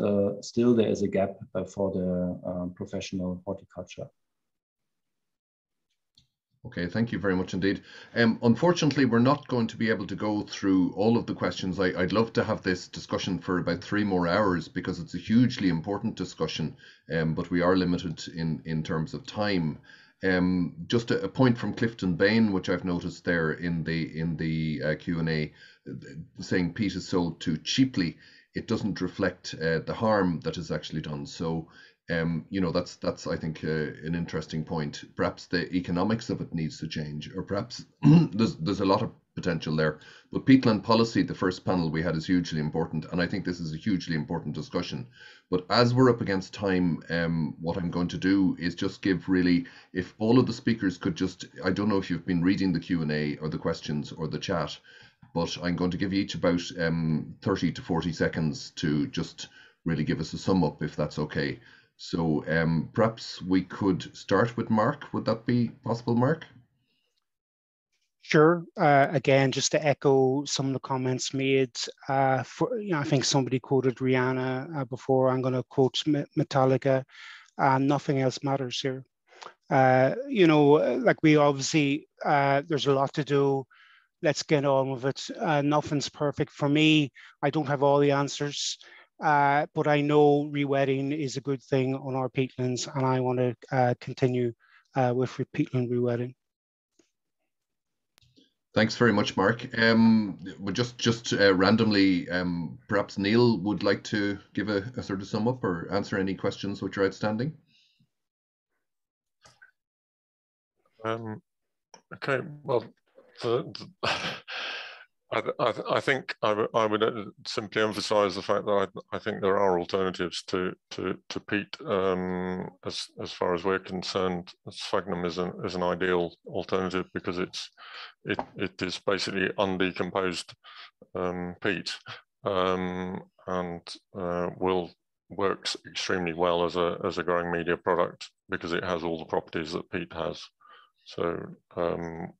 still there is a gap for the professional horticulture. Okay, thank you very much indeed. Unfortunately, we're not going to be able to go through all of the questions. I'd love to have this discussion for about 3 more hours because it's a hugely important discussion, but we are limited in terms of time. Just a point from Clifton Bain, which I've noticed there in the Q&A, saying peat is sold too cheaply. It doesn't reflect the harm that is actually done. So you know, that's I think an interesting point. Perhaps the economics of it needs to change, or perhaps there's a lot of potential there. But peatland policy, the first panel we had, is hugely important, and I think this is a hugely important discussion. But as we're up against time, what I'm going to do is just give really, if all of the speakers could just, I don't know if you've been reading the Q&A or the questions or the chat, but I'm going to give you each about 30 to 40 seconds to just really give us a sum up, if that's okay. So perhaps we could start with Mark. Would that be possible, Mark? Sure. Again, just to echo some of the comments made, I think somebody quoted Rihanna before. I'm going to quote Metallica. Nothing else matters here. You know, like we obviously, there's a lot to do. Let's get on with it. Nothing's perfect for me. I don't have all the answers. But I know rewetting is a good thing on our peatlands, and I want to continue with peatland rewetting. Thanks very much, Mark. But just randomly, perhaps Neil would like to give a sort of sum up or answer any questions which are outstanding. Okay, well, I think I would simply emphasise the fact that I think there are alternatives to peat. As far as we're concerned, sphagnum is an ideal alternative because it is basically undecomposed peat, and works extremely well as a growing media product because it has all the properties that peat has. So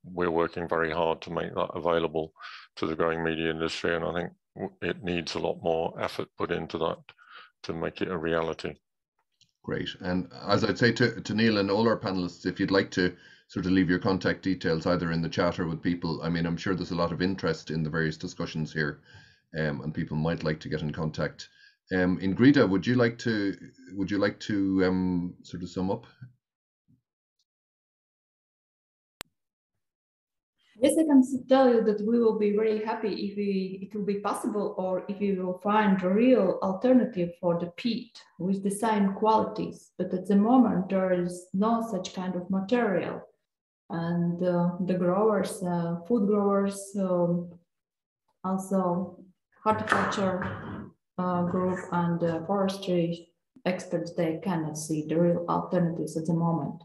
we're working very hard to make that available to the growing media industry, and I think it needs a lot more effort put into that to make it a reality. Great. And as I'd say to Neil and all our panelists, if you'd like to sort of leave your contact details either in the chat or with people, I mean, I'm sure there's a lot of interest in the various discussions here, and people might like to get in contact. Ingrida, would you like to sort of sum up? Yes, I can tell you that we will be very happy if it will be possible, or if we will find a real alternative for the peat with the same qualities. But at the moment, there is no such kind of material. And the growers, food growers, also horticulture group and forestry experts, they cannot see the real alternatives at the moment.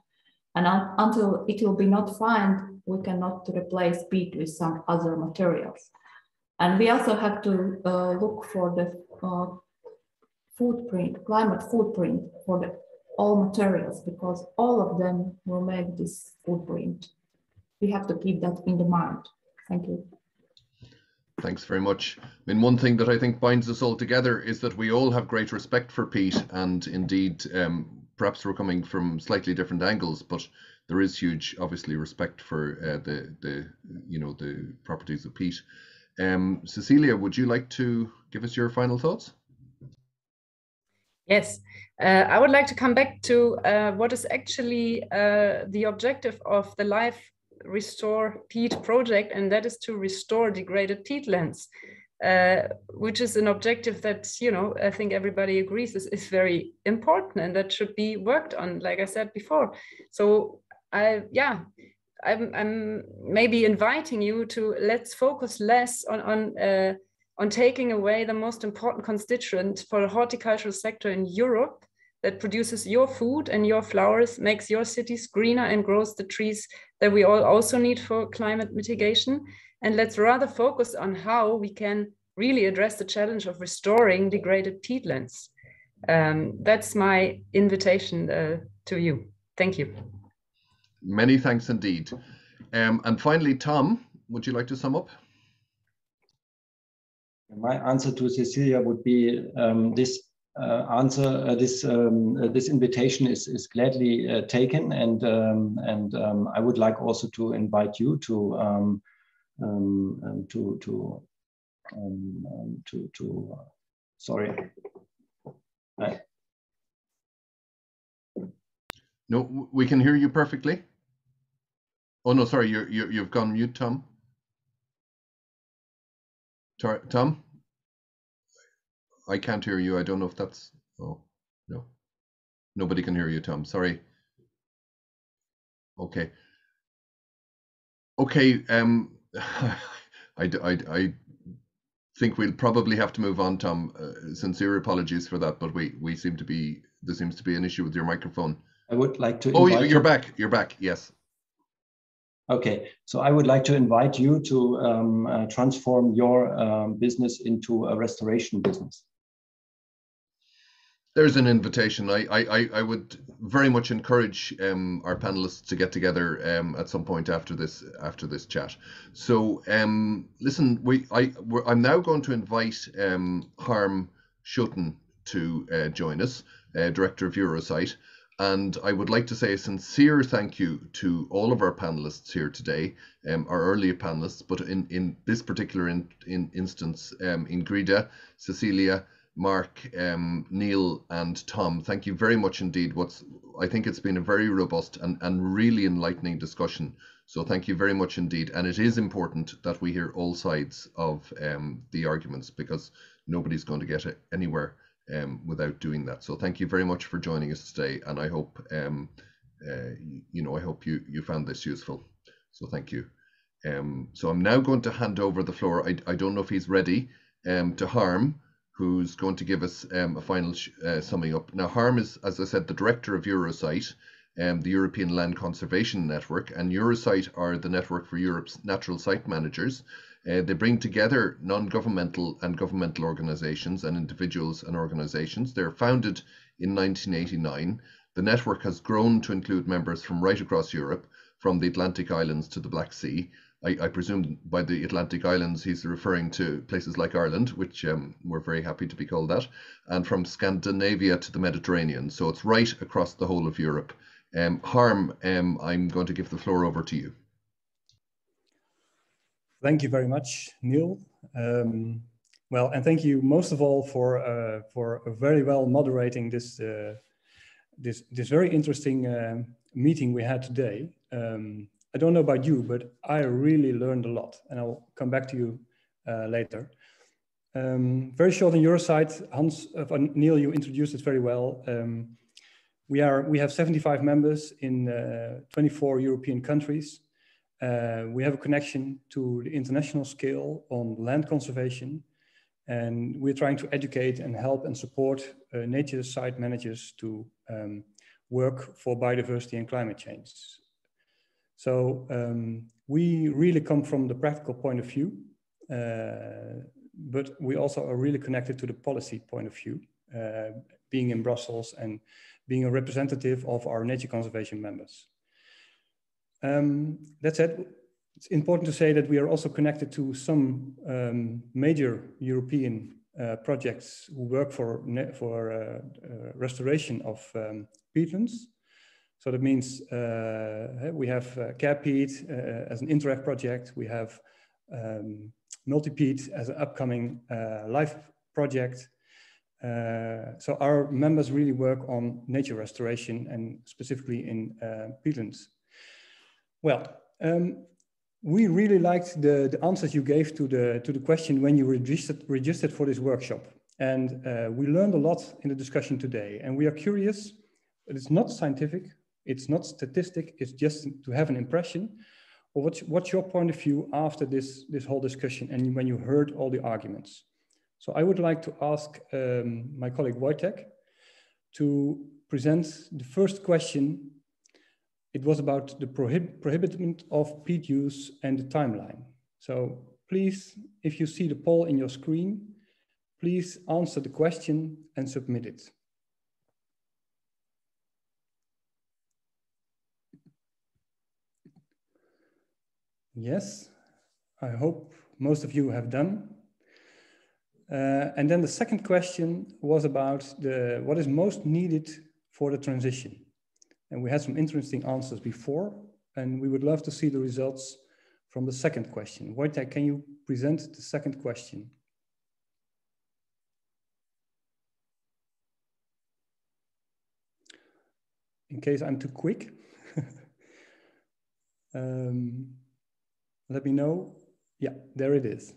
And until it will be not found, we cannot replace peat with some other materials. And we also have to look for the climate footprint for all materials, because all of them will make this footprint. we have to keep that in the mind. Thank you. Thanks very much. I mean, one thing that I think binds us all together is that we all have great respect for peat, and indeed, perhaps we're coming from slightly different angles, but there is huge, obviously, respect for the properties of peat. Cecilia, would you like to give us your final thoughts? Yes, I would like to come back to what is actually the objective of the Life Restore Peat project, and that is to restore degraded peatlands, which is an objective that, I think everybody agrees is very important and that should be worked on, like I said before. So I'm maybe inviting you to let's focus less on taking away the most important constituent for the horticultural sector in Europe that produces your food and your flowers, makes your cities greener and grows the trees that we all also need for climate mitigation. And let's rather focus on how we can really address the challenge of restoring degraded peatlands. That's my invitation to you. Thank you. Many thanks indeed. And finally, Tom, would you like to sum up? My answer to Cecilia would be this invitation is gladly taken, and I would like also to invite you to sorry. No, we can hear you perfectly. Oh no, sorry, you've gone mute, Tom. Tom, I can't hear you. I don't know if that's. Oh no, nobody can hear you, Tom. Sorry. Okay. Okay. I think we'll probably have to move on, Tom. Sincere apologies for that, but we seem to be there seems to be an issue with your microphone. I would like to. Oh, you're back. You're back. Yes. Okay, so I would like to invite you to transform your business into a restoration business. There's an invitation. I would very much encourage our panelists to get together at some point after this chat. So listen, I'm now going to invite Harm Schouten to join us, Director of Eurosite. And I would like to say a sincere thank you to all of our panelists here today, our earlier panelists, but in this particular instance, Ingrida, Cecilia, Mark, Neil, and Tom. Thank you very much indeed. I think it's been a very robust and really enlightening discussion. So thank you very much indeed. And it is important that we hear all sides of the arguments, because nobody's going to get anywhere without doing that. So thank you very much for joining us today, and I hope I hope you found this useful. So thank you. So I'm now going to hand over the floor. I don't know if he's ready to Harm, who's going to give us a final summing up. Now, Harm is, as I said, the director of Eurosite, the European Land Conservation Network, and Eurosite are the network for Europe's natural site managers. They bring together non-governmental and governmental organizations and individuals and organizations. They're founded in 1989. The network has grown to include members from right across Europe, from the Atlantic Islands to the Black Sea. I presume by the Atlantic Islands he's referring to places like Ireland, which we're very happy to be called that, and from Scandinavia to the Mediterranean. So it's right across the whole of Europe. Harm, I'm going to give the floor over to you. Thank you very much, Neil. Well, and thank you most of all for very well moderating this very interesting meeting we had today. I don't know about you, but I really learned a lot, and I'll come back to you later. Very short on your side, Neil, you introduced it very well. We have 75 members in 24 European countries. We have a connection to the international scale on land conservation, and we're trying to educate and help and support nature site managers to work for biodiversity and climate change. So we really come from the practical point of view, but we also are really connected to the policy point of view, being in Brussels and being a representative of our nature conservation members. That said, it's important to say that we are also connected to some major European projects who work for restoration of peatlands. So that means we have Care-Peat as an Interreg project. We have Multi-Peat as an upcoming live project. So our members really work on nature restoration and specifically in peatlands. Well, we really liked the answers you gave to the question when you registered for this workshop. And we learned a lot in the discussion today. And we are curious, but it's not scientific, it's not statistic, it's just to have an impression. Or what's your point of view after this whole discussion and when you heard all the arguments? So I would like to ask my colleague Wojtek to present the first question. It was about the prohibition of peat use and the timeline. So please, if you see the poll in your screen, please answer the question and submit it. Yes, I hope most of you have done. And then the second question was about what is most needed for the transition. And we had some interesting answers before, and we would love to see the results from the second question. Wojtek, can you present the second question? In case I'm too quick, let me know. Yeah, there it is.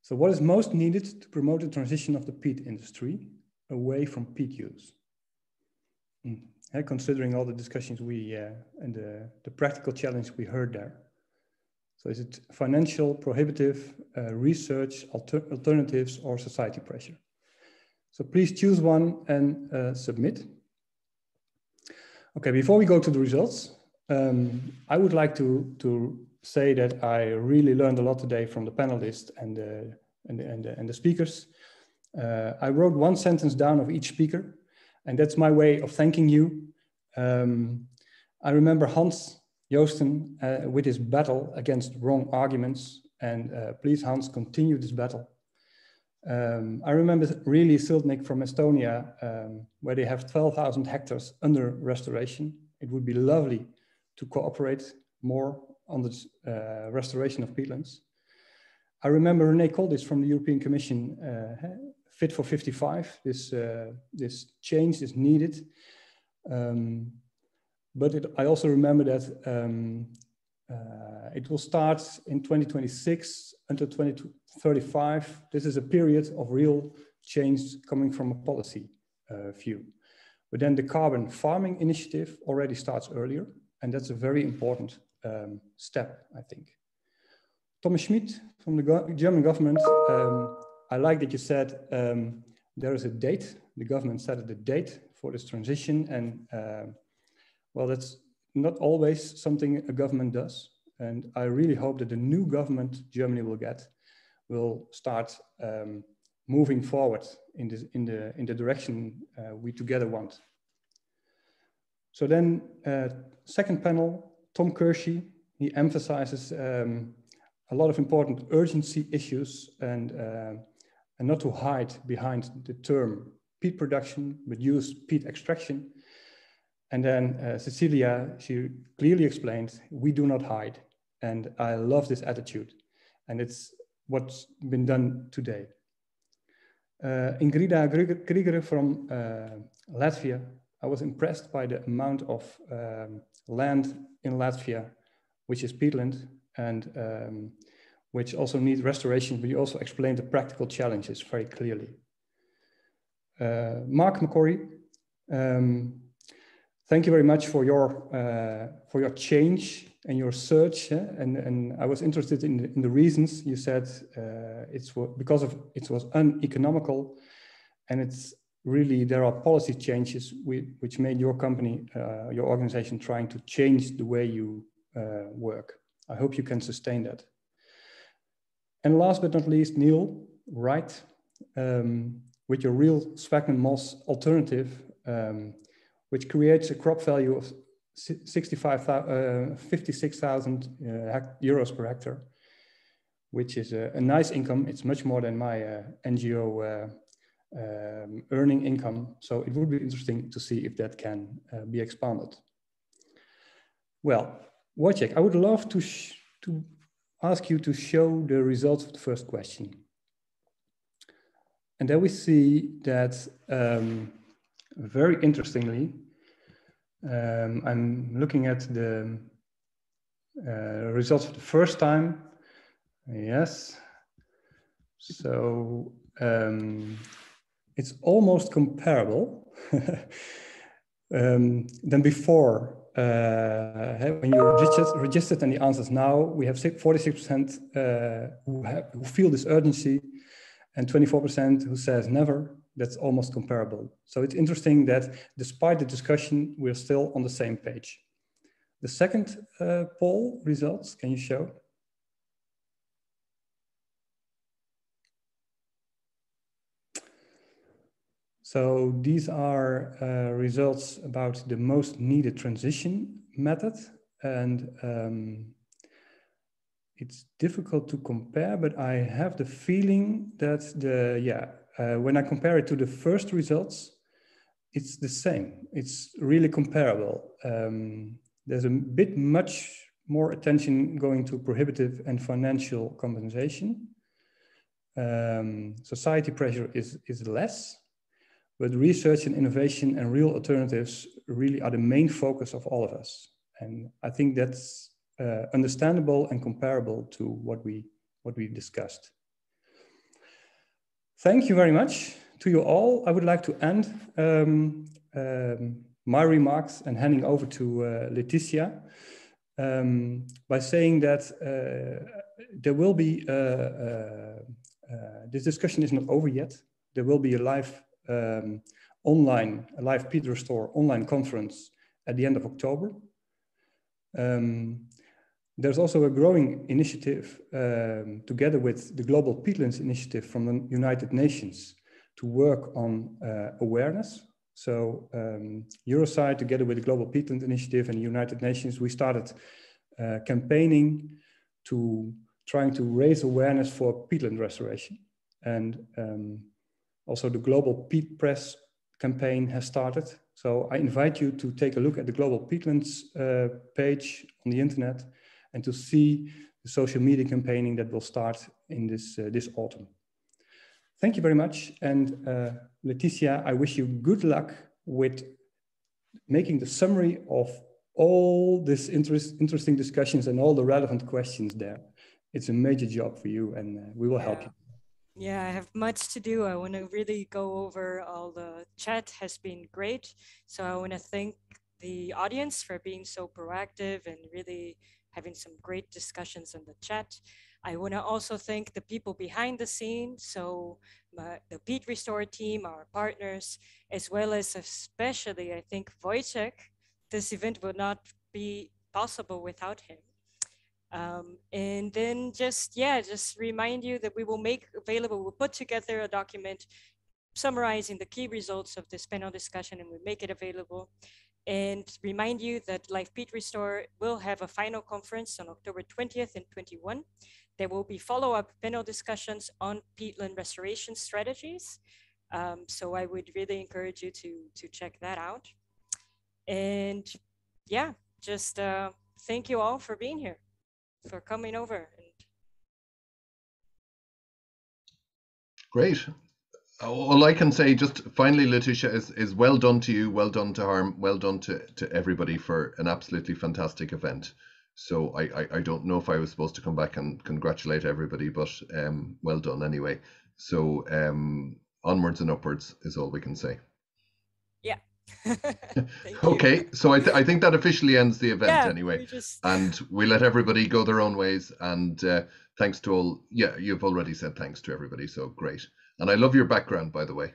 So what is most needed to promote the transition of the peat industry away from peat use? Considering all the discussions and the practical challenge we heard there. So is it financial, prohibitive, research, alternatives, or society pressure? So please choose one and submit. Okay, before we go to the results, I would like to say that I really learned a lot today from the panelists and the speakers. I wrote one sentence down of each speaker, and that's my way of thanking you. I remember Hans Joosten with his battle against wrong arguments, and please, Hans, continue this battle. I remember really Siltnik from Estonia, where they have 12,000 hectares under restoration. It would be lovely to cooperate more on the restoration of peatlands. I remember René Koldis from the European Commission, Fit for 55, this change is needed. But I also remember that it will start in 2026 until 2035. This is a period of real change coming from a policy view. But then the carbon farming initiative already starts earlier, and that's a very important step, I think. Thomas Schmid from the German government, I like that you said there is a date. The government set the date for this transition, and well, that's not always something a government does. And I really hope that the new government Germany will get will start moving forward in the direction we together want. So then, second panel, Tom Kersey, he emphasizes a lot of important urgency issues and not to hide behind the term peat production, but use peat extraction. And then Cecilia, she clearly explained, we do not hide. And I love this attitude. And it's what's been done today. Ingrida Grigere from Latvia, I was impressed by the amount of land in Latvia, which is peatland, and which also needs restoration, but you also explained the practical challenges very clearly. Mark McCory, thank you very much for your change and your search. And I was interested in the reasons. You said it's because it was uneconomical, and it's really there are policy changes which made your company, your organization, trying to change the way you work. I hope you can sustain that. And last but not least, Neil Wright, with your real sphagnum moss alternative, which creates a crop value of 56,000 euros per hectare, which is a nice income. It's much more than my NGO earning income. So it would be interesting to see if that can be expanded. Well, Wojciech, I would love to ask you to show the results of the first question. And there we see that, very interestingly, I'm looking at the results for the first time. Yes. So it's almost comparable than before. When you registered and the answers now, we have 46% who feel this urgency and 24% who says never. That's almost comparable. So it's interesting that despite the discussion, we're still on the same page. The second poll results, can you show? So these are results about the most needed transition method. And it's difficult to compare, but I have the feeling that when I compare it to the first results, it's the same. It's really comparable. There's a bit much more attention going to prohibitive and financial compensation. Society pressure is less, but research and innovation and real alternatives really are the main focus of all of us. And I think that's understandable and comparable to what we discussed. Thank you very much to you all. I would like to end my remarks and handing over to Laetitia by saying that there will be, this discussion is not over yet. There will be a live live peat restore online conference at the end of October. There's also a growing initiative together with the Global Peatlands Initiative from the United Nations to work on awareness. So Euroside, together with the Global Peatland Initiative and the United Nations, we started campaigning to trying to raise awareness for peatland restoration. And also the Global Peat Press campaign has started. So I invite you to take a look at the Global Peatlands page on the internet and to see the social media campaigning that will start in this autumn. Thank you very much. And Laetitia, I wish you good luck with making the summary of all this interesting discussions and all the relevant questions there. It's a major job for you, and we will help you. Yeah, I have much to do. I want to really go over all the chat has been great. So I want to thank the audience for being so proactive and really having some great discussions in the chat. I want to also thank the people behind the scenes, so the Peat Restore team, our partners, as well as especially, I think, Wojciech. This event would not be possible without him. And then just remind you that we will make available, we'll put together a document summarizing the key results of this panel discussion, and we'll make it available. And remind you that Live Peat Restore will have a final conference on October 20th and 21. There will be follow-up panel discussions on peatland restoration strategies. So I would really encourage you to check that out. And yeah, just thank you all for being here, for coming over. Great. All I can say just finally, Laetitia, is well done to you, well done to Harm, well done to everybody for an absolutely fantastic event. So I don't know if I was supposed to come back and congratulate everybody, but well done anyway. So onwards and upwards is all we can say. Yeah. Okay, so I think that officially ends the event anyway. And we let everybody go their own ways. And thanks to all, you've already said thanks to everybody, so great. And I love your background, by the way.